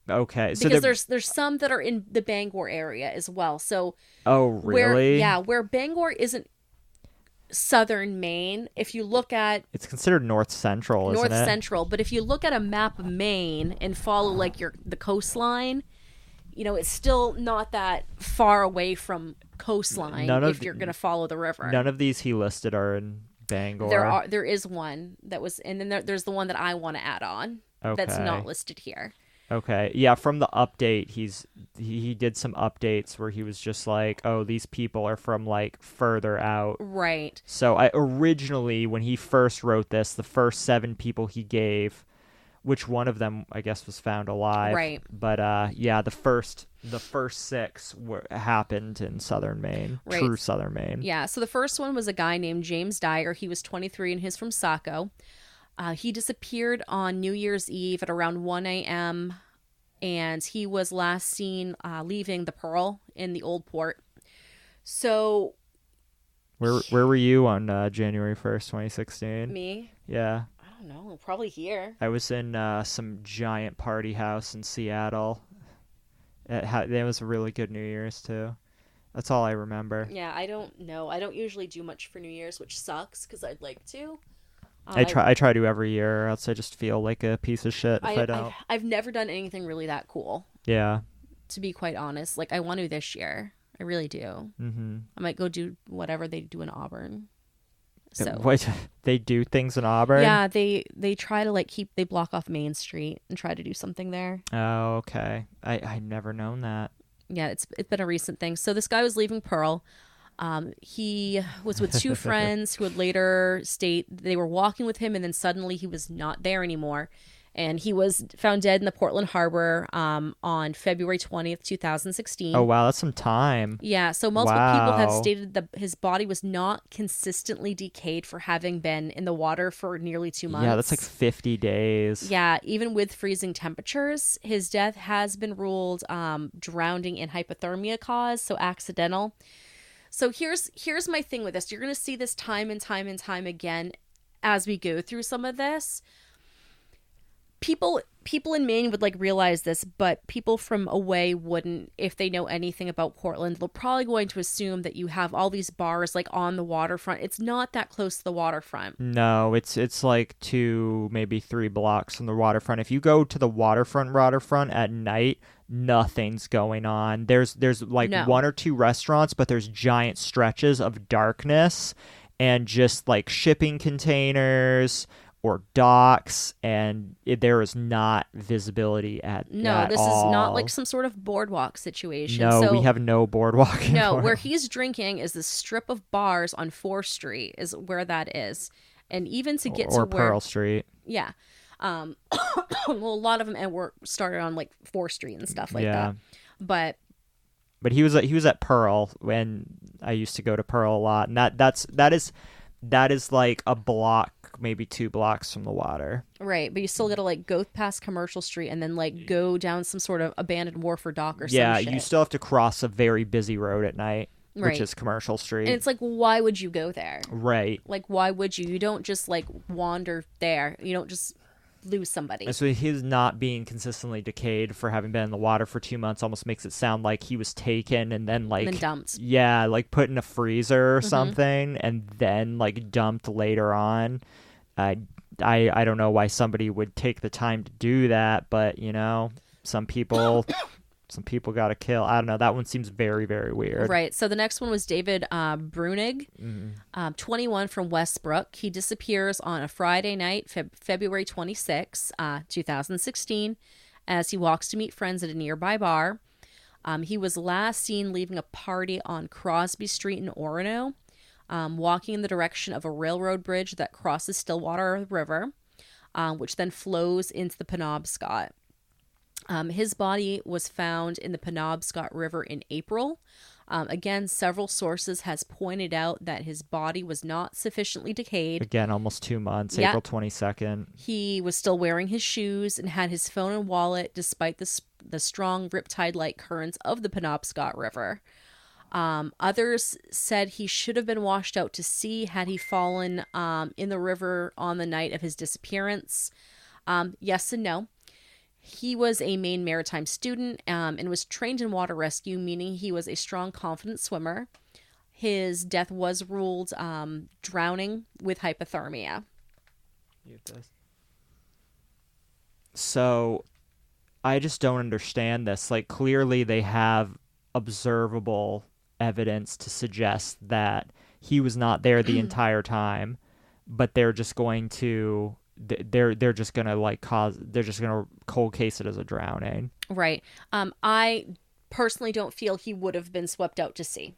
[SPEAKER 2] Okay, so
[SPEAKER 1] because there's some that are in the Bangor area as well. So
[SPEAKER 2] really?
[SPEAKER 1] Where Bangor isn't southern Maine, if you look at...
[SPEAKER 2] It's considered north central, isn't it?
[SPEAKER 1] North central, but if you look at a map of Maine and follow like the coastline, it's still not that far away from coastline if you're going to follow the river.
[SPEAKER 2] None of these he listed are in Bangor.
[SPEAKER 1] There is one that was, and then there's the one that I want to add on that's not listed here.
[SPEAKER 2] Okay. Yeah, from the update, he did some updates where he was just like, oh, these people are from like further out.
[SPEAKER 1] Right.
[SPEAKER 2] So originally when he first wrote this, the first 7 people he gave, which one of them I guess was found alive.
[SPEAKER 1] Right.
[SPEAKER 2] But the first 6 happened in southern Maine.
[SPEAKER 1] Right.
[SPEAKER 2] True southern Maine.
[SPEAKER 1] Yeah, so the first one was a guy named James Dyer. He was 23 and he's from Saco. He disappeared on New Year's Eve at around 1 a.m. and he was last seen leaving the Pearl in the Old Port. So...
[SPEAKER 2] Where were you on January 1st, 2016?
[SPEAKER 1] Me?
[SPEAKER 2] Yeah.
[SPEAKER 1] I don't know. Probably here.
[SPEAKER 2] I was in some giant party house in Seattle. It was a really good New Year's, too. That's all I remember.
[SPEAKER 1] Yeah, I don't know. I don't usually do much for New Year's, which sucks because I'd like to.
[SPEAKER 2] I try to every year, or else I just feel like a piece of shit if I don't.
[SPEAKER 1] I've never done anything really that cool.
[SPEAKER 2] Yeah.
[SPEAKER 1] To be quite honest. Like, I want to this year. I really do.
[SPEAKER 2] Mm-hmm.
[SPEAKER 1] I might go do whatever they do in Auburn. So
[SPEAKER 2] what? They do things in Auburn?
[SPEAKER 1] Yeah, they try to they block off Main Street and try to do something there.
[SPEAKER 2] Oh, okay. I never known that.
[SPEAKER 1] Yeah, it's been a recent thing. So this guy was leaving Pearl. He was with 2 friends who would later state they were walking with him, and then suddenly he was not there anymore. And he was found dead in the Portland Harbor on February 20th, 2016.
[SPEAKER 2] Oh, wow. That's some time.
[SPEAKER 1] Yeah. So multiple people have stated that his body was not consistently decayed for having been in the water for nearly 2 months.
[SPEAKER 2] Yeah, that's like 50 days.
[SPEAKER 1] Yeah. Even with freezing temperatures, his death has been ruled drowning in hypothermia cause, so accidental. So here's my thing with this. You're going to see this time and time and time again as we go through some of this. People in Maine would realize this, but people from away wouldn't. If they know anything about Portland, they're probably going to assume that you have all these bars on the waterfront. It's not that close to the waterfront. No,
[SPEAKER 2] it's like 2, maybe 3 blocks from the waterfront. If you go to the waterfront at night, nothing's going on. There's
[SPEAKER 1] No.
[SPEAKER 2] 1 or 2 restaurants, but there's giant stretches of darkness and just shipping containers or docks, and there is not visibility at all.
[SPEAKER 1] No, this is not some sort of boardwalk situation.
[SPEAKER 2] No, we have no boardwalk anymore.
[SPEAKER 1] No, where he's drinking is the strip of bars on 4th Street is where that is. And even to get to where...
[SPEAKER 2] Pearl Street.
[SPEAKER 1] Yeah. Well, a lot of them were started on 4th Street and stuff like that. But
[SPEAKER 2] he was at Pearl when I used to go to Pearl a lot, and that is like a block, maybe 2 blocks from the water. Right,
[SPEAKER 1] but you still gotta go past Commercial Street and then go down some sort of abandoned wharf or dock or something.
[SPEAKER 2] Yeah, you still have to cross a very busy road at night, which is Commercial Street.
[SPEAKER 1] And it's why would you go there?
[SPEAKER 2] Right.
[SPEAKER 1] Why would you? You don't just wander there. You don't just lose somebody.
[SPEAKER 2] And so his not being consistently decayed for having been in the water for 2 months almost makes it sound like he was taken and then
[SPEAKER 1] dumped.
[SPEAKER 2] Yeah, put in a freezer or something and then dumped later on. I don't know why somebody would take the time to do that, but some people got to kill. I don't know. That one seems very, very weird.
[SPEAKER 1] Right. So the next one was David Breunig, 21 from Westbrook. He disappears on a Friday night, February 26, 2016, as he walks to meet friends at a nearby bar. He was last seen leaving a party on Crosby Street in Orono, walking in the direction of a railroad bridge that crosses Stillwater River, which then flows into the Penobscot. His body was found in the Penobscot River in April, Again, several sources has pointed out that his body was not sufficiently decayed.
[SPEAKER 2] Again, almost 2 months,
[SPEAKER 1] Yeah.
[SPEAKER 2] April 22nd.
[SPEAKER 1] He was still wearing his shoes and had his phone and wallet despite the strong riptide-like currents of the Penobscot River. Others said he should have been washed out to sea had he fallen in the river on the night of his disappearance. Yes and no. He was a Maine maritime student and was trained in water rescue, meaning he was a strong, confident swimmer. His death was ruled drowning with hypothermia.
[SPEAKER 2] So, I just don't understand this. Like, clearly they have observable evidence to suggest that he was not there the entire time, but they're just going to cold case it as a drowning.
[SPEAKER 1] Right. I personally don't feel he would have been swept out to sea.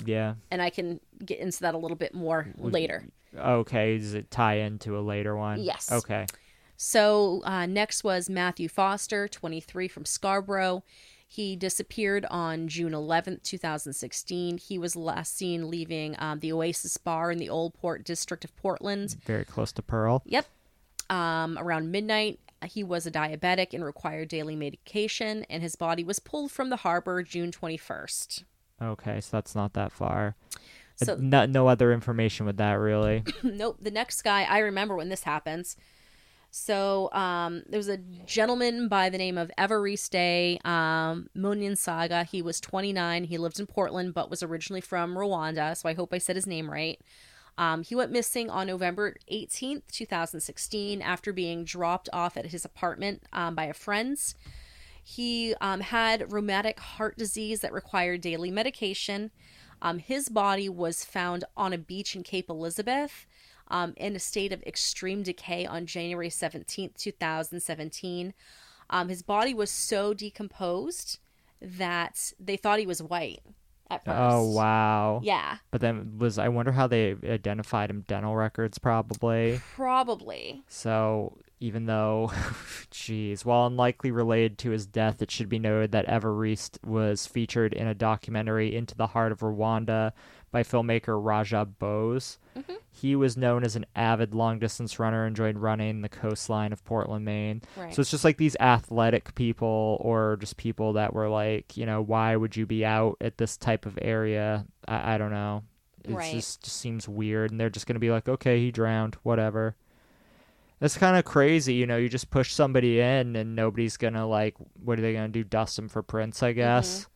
[SPEAKER 2] Yeah.
[SPEAKER 1] And I can get into that a little bit more later.
[SPEAKER 2] Okay. Does it tie into a later one?
[SPEAKER 1] Yes.
[SPEAKER 2] Okay.
[SPEAKER 1] So next was Matthew Foster, 23, from Scarborough. He disappeared on June 11th, 2016. He was last seen leaving the Oasis Bar in the Old Port District of Portland.
[SPEAKER 2] Very close to Pearl.
[SPEAKER 1] Yep. Around midnight, he was a diabetic and required daily medication, and his body was pulled from the harbor June 21st.
[SPEAKER 2] Okay, so that's not that far.
[SPEAKER 1] So,
[SPEAKER 2] no other information with that, really.
[SPEAKER 1] Nope. The next guy, I remember when this happens. So there was a gentleman by the name of Avery Smith, Munyan. He was 29. He lived in Portland, but was originally from Rwanda, so I hope I said his name right. He went missing on November 18th, 2016, after being dropped off at his apartment by a friend's. He had rheumatic heart disease that required daily medication. His body was found on a beach in Cape Elizabeth in a state of extreme decay on January 17th, 2017. His body was so decomposed that they thought he was white at first.
[SPEAKER 2] Oh, wow.
[SPEAKER 1] Yeah.
[SPEAKER 2] But then I wonder how they identified him. Dental records, probably.
[SPEAKER 1] Probably.
[SPEAKER 2] So even though, while unlikely related to his death, it should be noted that Everest was featured in a documentary, Into the Heart of Rwanda, by filmmaker Raja Bose. Mm-hmm. He was known as an avid long-distance runner, enjoyed running the coastline of Portland, Maine. Right. So it's just like these athletic people, or just people that were like, why would you be out at this type of area? I don't know. It just seems weird, and they're just going to be like, okay, he drowned, whatever. That's kind of crazy, you just push somebody in and nobody's going to, what are they going to do, dust them for prints, I guess?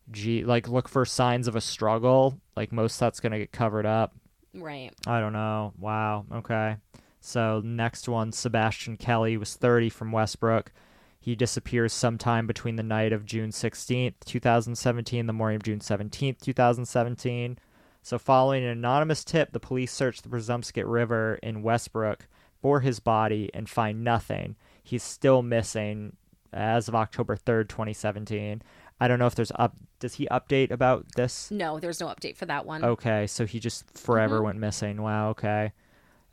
[SPEAKER 2] Mm-hmm. Look for signs of a struggle. Most of that's going to get covered up.
[SPEAKER 1] Right.
[SPEAKER 2] I don't know. Wow. Okay. So next one, Sebastian Kelly was 30 from Westbrook. He disappears sometime between the night of June 16th, 2017, the morning of June 17th, 2017. So following an anonymous tip, the police searched the Presumpscot River in Westbrook for his body and find nothing. He's still missing as of October 3rd, 2017. I don't know if does he update about this?
[SPEAKER 1] No, there's no update for that one.
[SPEAKER 2] Okay, so he just forever went missing. Wow, okay.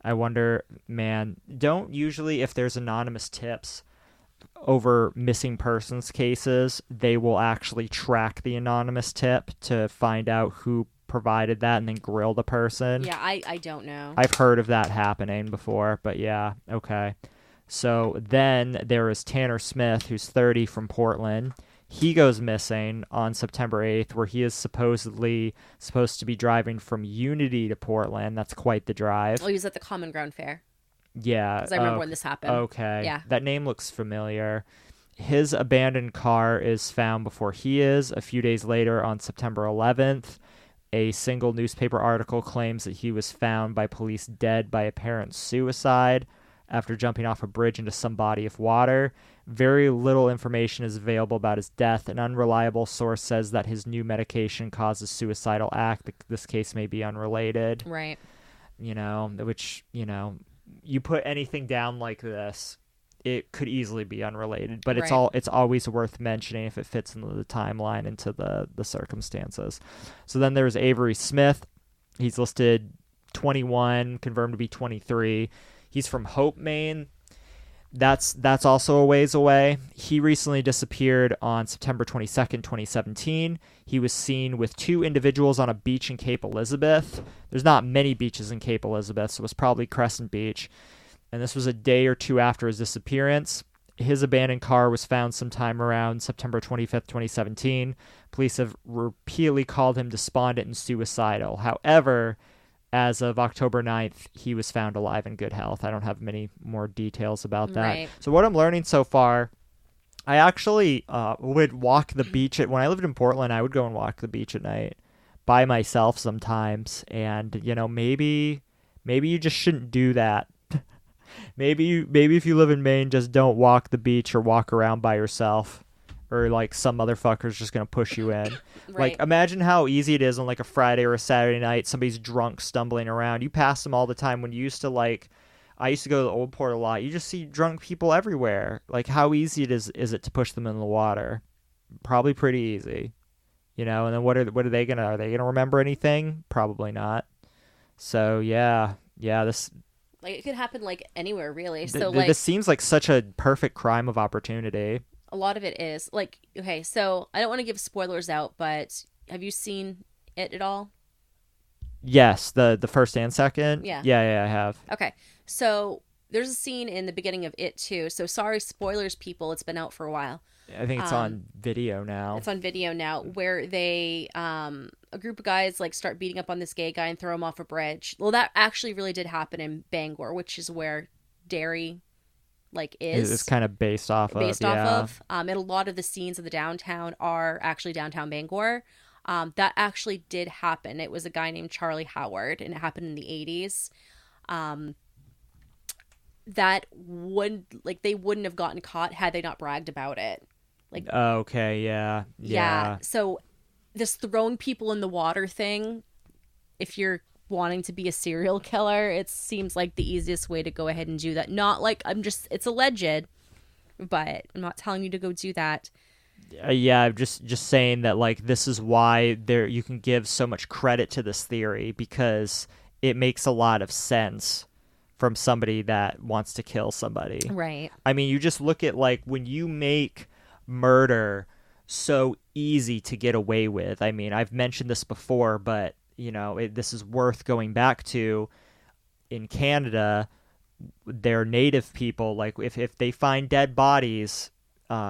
[SPEAKER 2] I wonder, man, don't usually, if there's anonymous tips over missing persons cases, they will actually track the anonymous tip to find out who provided that and then grill the person.
[SPEAKER 1] Yeah, I don't know.
[SPEAKER 2] I've heard of that happening before, but yeah, okay. So then there is Tanner Smith, who's 30 from Portland. He goes missing on September 8th, where he is supposedly supposed to be driving from Unity to Portland. That's quite the drive.
[SPEAKER 1] Oh, he was at the Common Ground Fair.
[SPEAKER 2] Yeah.
[SPEAKER 1] Because I remember when this happened.
[SPEAKER 2] Okay.
[SPEAKER 1] Yeah.
[SPEAKER 2] That name looks familiar. His abandoned car is found before he is. A few days later, on September 11th, a single newspaper article claims that he was found by police dead by apparent suicide after jumping off a bridge into some body of water. Very little information is available about his death. An unreliable source says that his new medication caused a suicidal act. This case may be unrelated.
[SPEAKER 1] Right.
[SPEAKER 2] You put anything down like this, it could easily be unrelated, but
[SPEAKER 1] right.
[SPEAKER 2] it's always worth mentioning if it fits into the timeline, into the circumstances. So then there's Avery Smith. He's listed 21, confirmed to be 23. He's from Hope, Maine. that's also a ways away. He recently disappeared on September 22nd, 2017. He was seen with 2 individuals on a beach in Cape Elizabeth. There's not many beaches in Cape Elizabeth, so it was probably Crescent Beach. And this was a day or 2 after his disappearance. His abandoned car was found sometime around September 25th, 2017. Police have repeatedly called him despondent and suicidal. However, as of October 9th, he was found alive in good health. I don't have many more details about that.
[SPEAKER 1] Right.
[SPEAKER 2] So what I'm learning so far, I actually would walk the beach. When I lived in Portland, I would go and walk the beach at night by myself sometimes. And, maybe you just shouldn't do that. Maybe if you live in Maine, just don't walk the beach or walk around by yourself. Or like some motherfucker's just going to push you in.
[SPEAKER 1] Right.
[SPEAKER 2] Like, imagine how easy it is on like a Friday or a Saturday night. Somebody's drunk stumbling around. You pass them all the time. When you used to I used to go to the Old Port a lot. You just see drunk people everywhere. Like, how easy is it to push them in the water? Probably pretty easy. And then what are they going to, are they going to remember anything? Probably not. So yeah, this.
[SPEAKER 1] Like, it could happen like anywhere, really.
[SPEAKER 2] This seems like such a perfect crime of opportunity.
[SPEAKER 1] A lot of it is like, okay, so I don't want to give spoilers out, but have you seen it at all?
[SPEAKER 2] Yes, the first and second.
[SPEAKER 1] Yeah,
[SPEAKER 2] I have.
[SPEAKER 1] Okay, so there's a scene in the beginning of it too. So sorry, spoilers, people. It's been out for a while.
[SPEAKER 2] I think it's on video now.
[SPEAKER 1] It's on video now, where they a group of guys like start beating up on this gay guy and throw him off a bridge. Well, that actually really did happen in Bangor, which is where Derry is.
[SPEAKER 2] It's kind of based off of.
[SPEAKER 1] And a lot of the scenes of the downtown are actually downtown Bangor. That actually did happen. It was a guy named Charlie Howard, and it happened in the 80s. That they wouldn't have gotten caught had they not bragged about it.
[SPEAKER 2] Okay, yeah.
[SPEAKER 1] So this throwing people in the water thing, if you're wanting to be a serial killer, it seems like the easiest way to go ahead and do that. Not like it's alleged, but I'm not telling you to go do that.
[SPEAKER 2] I'm just saying that this is why you can give so much credit to this theory, because it makes a lot of sense from somebody that wants to kill somebody.
[SPEAKER 1] Right.
[SPEAKER 2] I mean, you just look at when you make murder so easy to get away with. I mean, I've mentioned this before, but this is worth going back to. In Canada, their native people, if they find dead bodies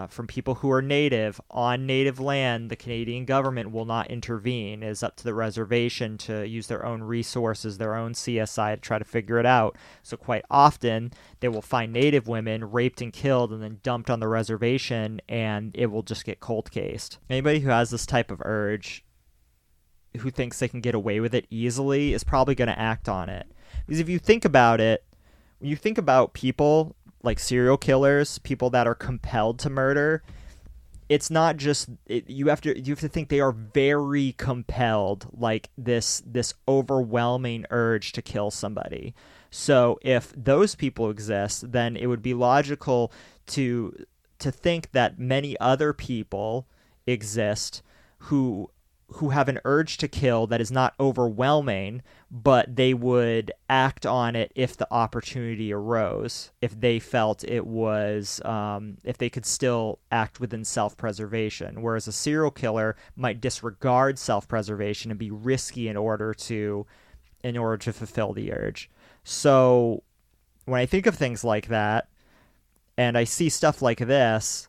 [SPEAKER 2] from people who are native on native land, the Canadian government will not intervene. It is up to the reservation to use their own resources, their own CSI, to try to figure it out. So quite often, they will find native women raped and killed and then dumped on the reservation, and it will just get cold cased. Anybody who has this type of urge, who thinks they can get away with it easily, is probably going to act on it. Because if you think about it, when you think about people like serial killers, people that are compelled to murder, it's not just you have to think they are very compelled, this overwhelming urge to kill somebody. So if those people exist, then it would be logical to think that many other people exist who have an urge to kill that is not overwhelming, but they would act on it if the opportunity arose, if they felt it was, if they could still act within self-preservation. Whereas a serial killer might disregard self-preservation and be risky in order to fulfill the urge. So when I think of things like that, and I see stuff like this,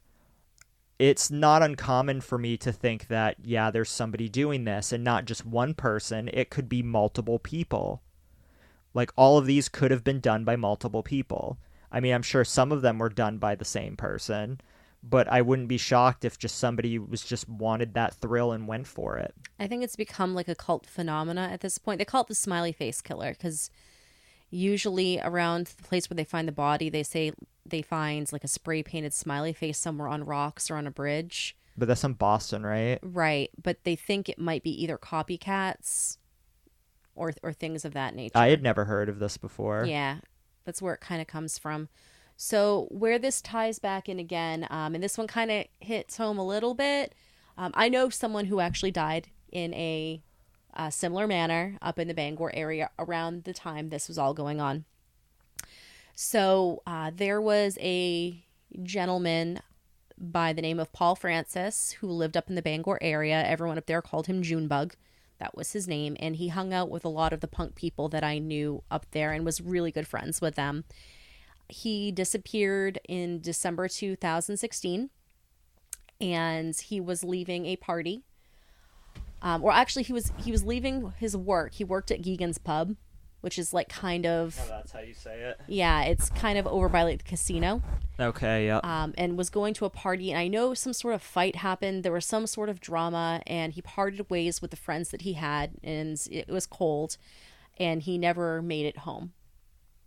[SPEAKER 2] it's not uncommon for me to think that, yeah, there's somebody doing this, and not just one person. It could be multiple people. All of these could have been done by multiple people. I mean, I'm sure some of them were done by the same person, but I wouldn't be shocked if just somebody wanted that thrill and went for it.
[SPEAKER 1] I think it's become like a cult phenomena at this point. They call it the smiley face killer, because usually around the place where they find the body, they say they find a spray painted smiley face somewhere on rocks or on a bridge.
[SPEAKER 2] But that's in Boston, right?
[SPEAKER 1] Right. But they think it might be either copycats or things of that nature.
[SPEAKER 2] I had never heard of this before.
[SPEAKER 1] Yeah. That's where it kind of comes from. So where this ties back in again, and this one kind of hits home a little bit. I know someone who actually died in a similar manner up in the Bangor area around the time this was all going on. So there was a gentleman by the name of Paul Francis who lived up in the Bangor area. Everyone up there called him Junebug. That was his name. And he hung out with a lot of the punk people that I knew up there and was really good friends with them. He disappeared in December 2016, and he was leaving a party. Or actually, he was leaving his work. He worked at Geegan's Pub, which is like kind of...
[SPEAKER 2] Oh, that's how you say it?
[SPEAKER 1] Yeah, it's kind of over by like the casino.
[SPEAKER 2] Okay, yeah.
[SPEAKER 1] And was going to a party, and I know some sort of fight happened. There was some sort of drama, and he parted ways with the friends that he had, and it was cold, and he never made it home.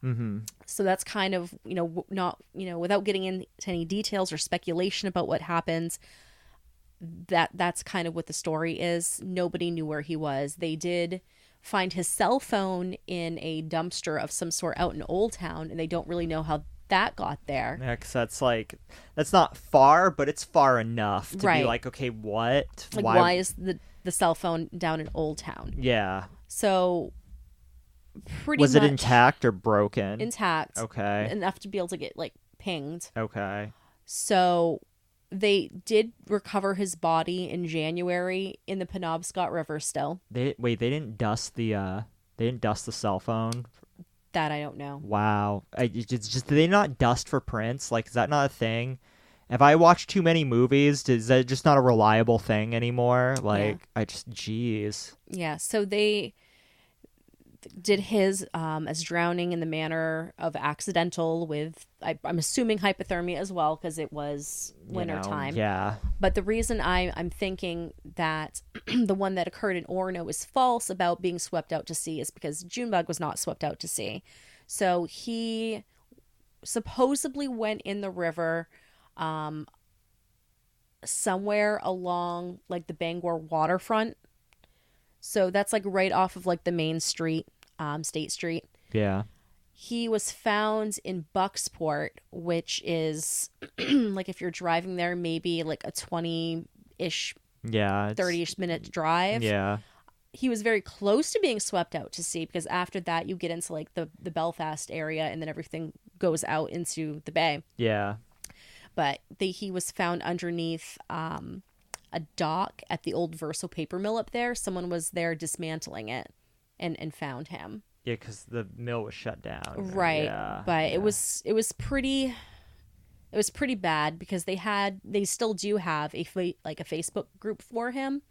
[SPEAKER 2] Mm-hmm.
[SPEAKER 1] So that's kind of, not, without getting into any details or speculation about what happened, that's kind of what the story is. Nobody knew where he was. They did find his cell phone in a dumpster of some sort out in Old Town, and they don't really know how that got there.
[SPEAKER 2] Yeah, because that's not far, but it's far enough to
[SPEAKER 1] Right.
[SPEAKER 2] be like, okay, what?
[SPEAKER 1] Like, why is the cell phone down in Old Town?
[SPEAKER 2] Yeah.
[SPEAKER 1] So, pretty
[SPEAKER 2] Was
[SPEAKER 1] much
[SPEAKER 2] it intact or broken?
[SPEAKER 1] intact.
[SPEAKER 2] Okay.
[SPEAKER 1] Enough to be able to get, like, pinged.
[SPEAKER 2] Okay.
[SPEAKER 1] So, they did recover his body in January in the Penobscot River still.
[SPEAKER 2] They didn't dust the cell phone.
[SPEAKER 1] That I don't know.
[SPEAKER 2] Wow. It's just do they not dust for prints? Like, is that not a thing? If I watch too many movies, is that just not a reliable thing anymore? Like, jeez.
[SPEAKER 1] Yeah, so they did his as drowning in the manner of accidental with, I'm assuming hypothermia as well, because it was winter time.
[SPEAKER 2] Yeah.
[SPEAKER 1] But the reason I'm thinking that the one that occurred in Orono is false about being swept out to sea is because Junebug was not swept out to sea. So he supposedly went in the river somewhere along like the Bangor waterfront. So that's like right off of like the main street, State Street.
[SPEAKER 2] Yeah.
[SPEAKER 1] He was found in Bucksport, which is like if you're driving there, maybe like a 20-ish, 30-ish minute drive.
[SPEAKER 2] Yeah.
[SPEAKER 1] He was very close to being swept out to sea because after that you get into like the Belfast area and then everything goes out into the bay.
[SPEAKER 2] Yeah.
[SPEAKER 1] But he was found underneath a dock at the old Verso paper mill up there. Someone was there dismantling it and found him.
[SPEAKER 2] Yeah, because the mill was shut down.
[SPEAKER 1] Right.
[SPEAKER 2] Yeah.
[SPEAKER 1] But it was pretty bad because they still do have a Facebook group for him.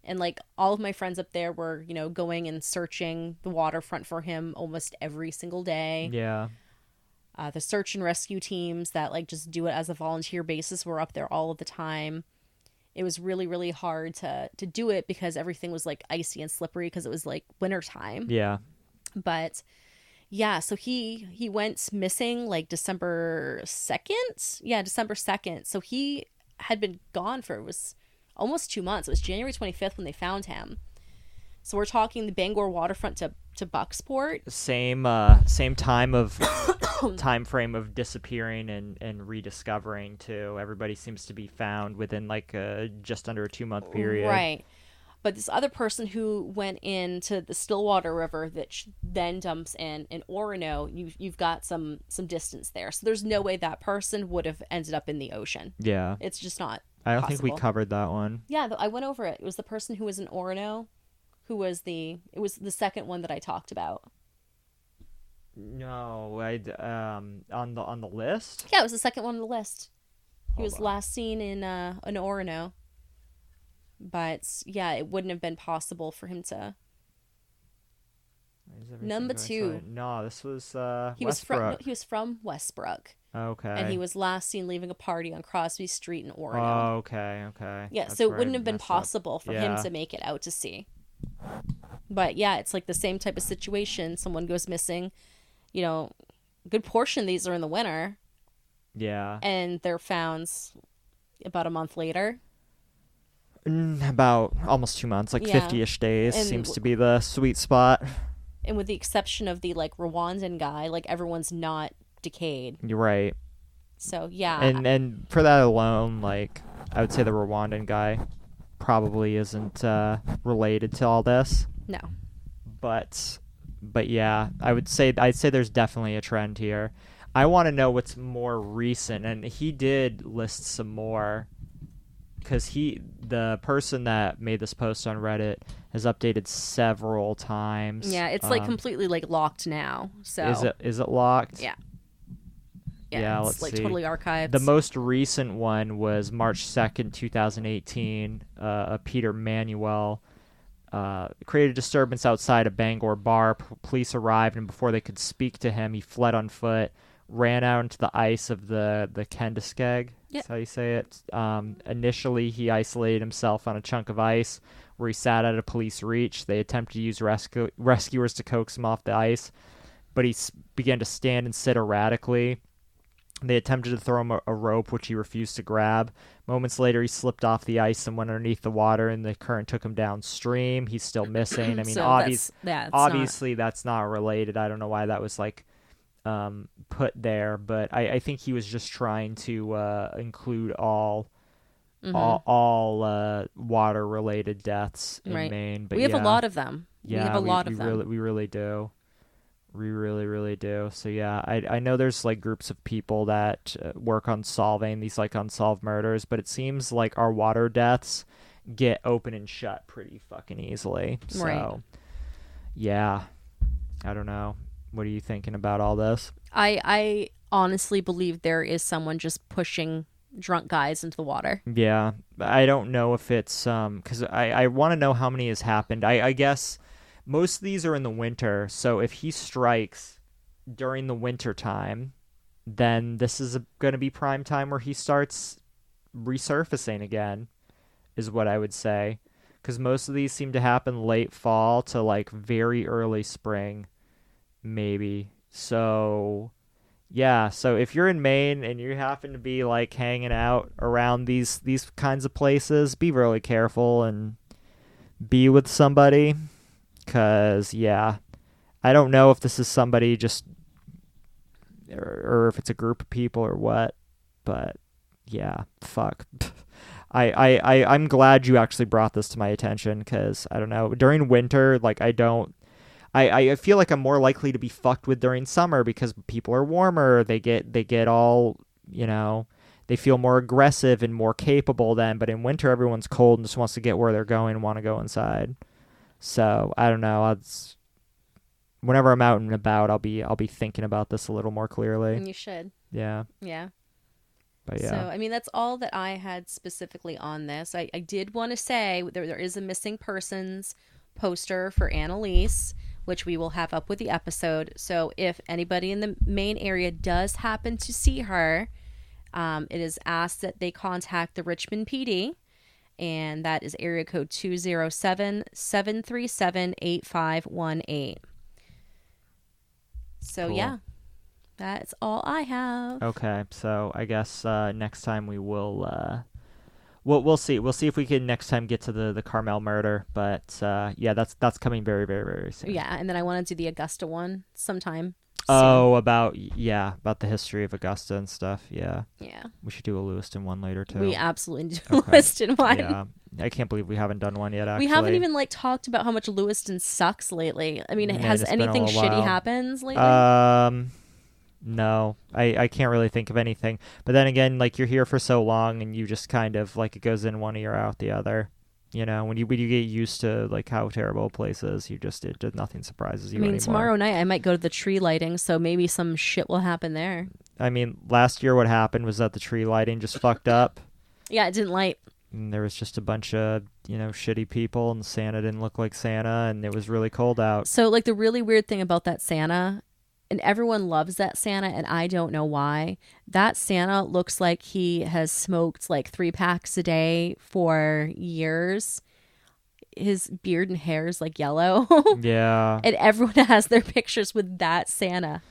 [SPEAKER 1] And like all of my friends up there were, going and searching the waterfront for him almost every single day.
[SPEAKER 2] Yeah.
[SPEAKER 1] The search and rescue teams that like just do it as a volunteer basis were up there all of the time. It was really, really hard to do it because everything was like icy and slippery because it was like wintertime.
[SPEAKER 2] Yeah.
[SPEAKER 1] But yeah, so he went missing like December 2nd. Yeah, December 2nd. So he had been gone for, it was almost 2 months. It was January 25th when they found him. So we're talking the Bangor waterfront to Bucksport.
[SPEAKER 2] Same time frame of disappearing and rediscovering too. Everybody seems to be found within like just under a 2-month period.
[SPEAKER 1] Right. But this other person who went into the Stillwater River that then dumps in Orono, you've got some distance there. So there's no way that person would have ended up in the ocean.
[SPEAKER 2] Yeah.
[SPEAKER 1] It's just not
[SPEAKER 2] I don't
[SPEAKER 1] possible.
[SPEAKER 2] think we covered that one.
[SPEAKER 1] Yeah, I went over it. It was the person who was in Orono, it was the second one that I talked about.
[SPEAKER 2] No, on the list?
[SPEAKER 1] Yeah, it was the second one on the list. He
[SPEAKER 2] Hold
[SPEAKER 1] was
[SPEAKER 2] on.
[SPEAKER 1] last seen in Orono. But yeah, it wouldn't have been possible for him to. Number 2.
[SPEAKER 2] No, this was
[SPEAKER 1] He
[SPEAKER 2] Westbrook.
[SPEAKER 1] was from Westbrook.
[SPEAKER 2] Okay.
[SPEAKER 1] And he was last seen leaving a party on Crosby Street in Orono.
[SPEAKER 2] Oh, okay.
[SPEAKER 1] Yeah,
[SPEAKER 2] That's
[SPEAKER 1] so it
[SPEAKER 2] where I
[SPEAKER 1] wouldn't have been
[SPEAKER 2] messed up.
[SPEAKER 1] possible for him
[SPEAKER 2] Yeah.
[SPEAKER 1] to make it out to sea. But yeah, it's like the same type of situation. Someone goes missing. A good portion of these are in the winter.
[SPEAKER 2] Yeah.
[SPEAKER 1] And they're found about a month later.
[SPEAKER 2] About almost 2 months, like
[SPEAKER 1] Yeah.
[SPEAKER 2] 50-ish days
[SPEAKER 1] And
[SPEAKER 2] seems to be the sweet spot.
[SPEAKER 1] And with the exception of the like Rwandan guy, like everyone's not decayed.
[SPEAKER 2] You're right.
[SPEAKER 1] So yeah.
[SPEAKER 2] And for that alone, like I would say the Rwandan guy probably isn't related to all this.
[SPEAKER 1] No.
[SPEAKER 2] But yeah, I'd say there's definitely a trend here. I want to know what's more recent, and he did list some more, because the person that made this post on Reddit has updated several times.
[SPEAKER 1] Yeah, it's like completely like locked now. So
[SPEAKER 2] is it locked?
[SPEAKER 1] Yeah.
[SPEAKER 2] Yeah,
[SPEAKER 1] it's
[SPEAKER 2] let's
[SPEAKER 1] like
[SPEAKER 2] see.
[SPEAKER 1] totally archived.
[SPEAKER 2] The most recent one was March 2nd, 2018. Peter Manuel created a disturbance outside a Bangor bar. Police arrived, and before they could speak to him, he fled on foot, ran out into the ice of the Kendiskeg. That's how you say it. Initially, he isolated himself on a chunk of ice where he sat out of police reach. They attempted to use rescuers to coax him off the ice, but he began to stand and sit erratically. They attempted to throw him a rope, which he refused to grab. Moments later, he slipped off the ice and went underneath the water, and the current took him downstream. He's still missing. I mean,
[SPEAKER 1] So
[SPEAKER 2] obviously that's not related. I don't know why that was like put there, but I think he was just trying to include all water-related deaths in Maine. But
[SPEAKER 1] we have a lot of them.
[SPEAKER 2] Yeah,
[SPEAKER 1] we have a lot of them.
[SPEAKER 2] We really do. We really, really do. So yeah, I know there's like groups of people that work on solving these like unsolved murders, but it seems like our water deaths get open and shut pretty fucking easily. So yeah, I don't know. What are you thinking about all this?
[SPEAKER 1] I honestly believe there is someone just pushing drunk guys into the water.
[SPEAKER 2] Yeah, I don't know if it's because I want to know how many has happened. I guess most of these are in the winter, so if he strikes during the winter time, then this is going to be prime time where he starts resurfacing again, is what I would say. Because most of these seem to happen late fall to like very early spring, maybe. So yeah, so if you're in Maine and you happen to be like hanging out around these kinds of places, be really careful and be with somebody. Because, yeah, I don't know if this is somebody just, or if it's a group of people or what, but yeah, fuck. I'm glad you actually brought this to my attention, because, I don't know, during winter, like, I feel like I'm more likely to be fucked with during summer, because people are warmer, they get all, you know, they feel more aggressive and more capable then, but in winter, everyone's cold and just wants to get where they're going and want to go inside. So I don't know. Whenever I'm out and about, I'll be thinking about this a little more clearly.
[SPEAKER 1] And you should.
[SPEAKER 2] Yeah.
[SPEAKER 1] Yeah.
[SPEAKER 2] But yeah.
[SPEAKER 1] So I mean, that's all that I had specifically on this. I did want to say there is a missing persons poster for Annalise, which we will have up with the episode. So if anybody in the Maine area does happen to see her, it is asked that they contact the Richmond PD. And that is area code 207-737-8518. So, cool. Yeah, that's all I have.
[SPEAKER 2] Okay, so I guess next time we will... We'll see. We'll see if we can next time get to the Carmel murder. But, yeah, that's coming very, very, very soon.
[SPEAKER 1] Yeah, and then I want to do the Augusta one sometime.
[SPEAKER 2] Oh, about the history of Augusta and stuff. Yeah.
[SPEAKER 1] Yeah.
[SPEAKER 2] We should do a Lewiston one later too.
[SPEAKER 1] We absolutely do a Lewiston one.
[SPEAKER 2] Yeah. I can't believe we haven't done one yet, actually.
[SPEAKER 1] We haven't even talked about how much Lewiston sucks lately. I mean, has anything shitty happened lately?
[SPEAKER 2] No. I can't really think of anything. But then again, you're here for so long and you just kind of it goes in one ear out the other. You know, when you get used to how terrible a place is, nothing surprises you anymore. I mean,
[SPEAKER 1] tomorrow night I might go to the tree lighting, so maybe some shit will happen there.
[SPEAKER 2] I mean, last year what happened was that the tree lighting just fucked up.
[SPEAKER 1] Yeah, it didn't light.
[SPEAKER 2] And there was just a bunch of, shitty people, and Santa didn't look like Santa, and it was really cold out.
[SPEAKER 1] So, the really weird thing about that Santa, and everyone loves that Santa, and I don't know why, that Santa looks like he has smoked 3 packs a day for years. His beard and hair is yellow.
[SPEAKER 2] Yeah.
[SPEAKER 1] And everyone has their pictures with that Santa.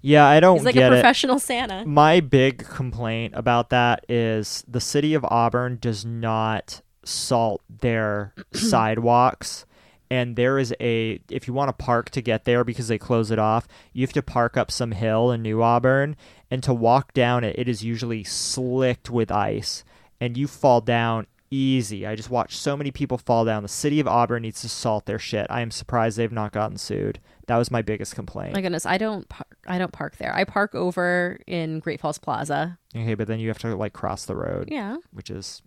[SPEAKER 2] Yeah, I don't
[SPEAKER 1] get it. He's a professional Santa.
[SPEAKER 2] My big complaint about that is the city of Auburn does not salt their sidewalks. And there is if you want to park to get there because they close it off, you have to park up some hill in New Auburn. And to walk down it is usually slicked with ice. And you fall down Easy. I just watched so many people fall down. The city of Auburn needs to salt their shit. I am surprised they've not gotten sued. That was my biggest complaint.
[SPEAKER 1] My goodness, I don't park there. I park over in Great Falls Plaza.
[SPEAKER 2] Okay, but then you have to like cross the road.
[SPEAKER 1] Yeah.
[SPEAKER 2] Which is,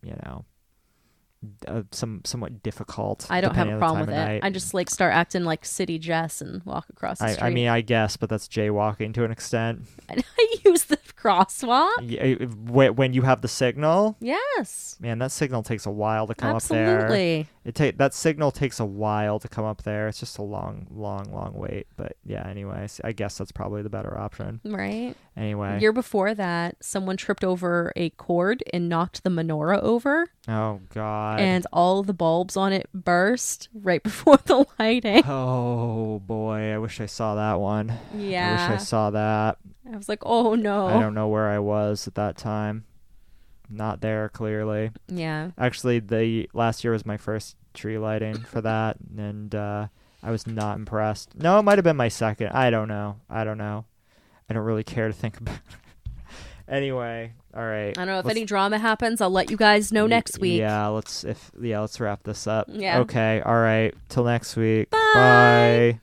[SPEAKER 2] somewhat difficult.
[SPEAKER 1] I don't have a problem with it. I just like start acting like City Jess and walk across the street.
[SPEAKER 2] I mean, I guess, but that's jaywalking to an extent.
[SPEAKER 1] I use the crosswalk.
[SPEAKER 2] Yeah, when you have the signal.
[SPEAKER 1] Yes.
[SPEAKER 2] Man, that signal takes a while to come up there.
[SPEAKER 1] Absolutely.
[SPEAKER 2] That signal takes a while to come up there. It's just a long wait. But yeah, anyways, I guess that's probably the better option.
[SPEAKER 1] Right.
[SPEAKER 2] Anyway.
[SPEAKER 1] Year before that, someone tripped over a cord and knocked the menorah over.
[SPEAKER 2] Oh, God.
[SPEAKER 1] And all the bulbs on it burst right before the lighting.
[SPEAKER 2] Oh, boy. I wish I saw that one.
[SPEAKER 1] Yeah.
[SPEAKER 2] I wish I saw that.
[SPEAKER 1] I was like, oh, no.
[SPEAKER 2] I don't know where I was at that time. Not there, clearly.
[SPEAKER 1] Yeah.
[SPEAKER 2] Actually, the last year was my first tree lighting for that, and I was not impressed. No, it might have been my second. I don't know. I don't really care to think about it. Anyway, all right.
[SPEAKER 1] I don't know if any drama happens. I'll let you guys know next week.
[SPEAKER 2] Yeah, let's wrap this up.
[SPEAKER 1] Yeah.
[SPEAKER 2] Okay, all right. Till next week.
[SPEAKER 1] Bye.
[SPEAKER 2] Bye.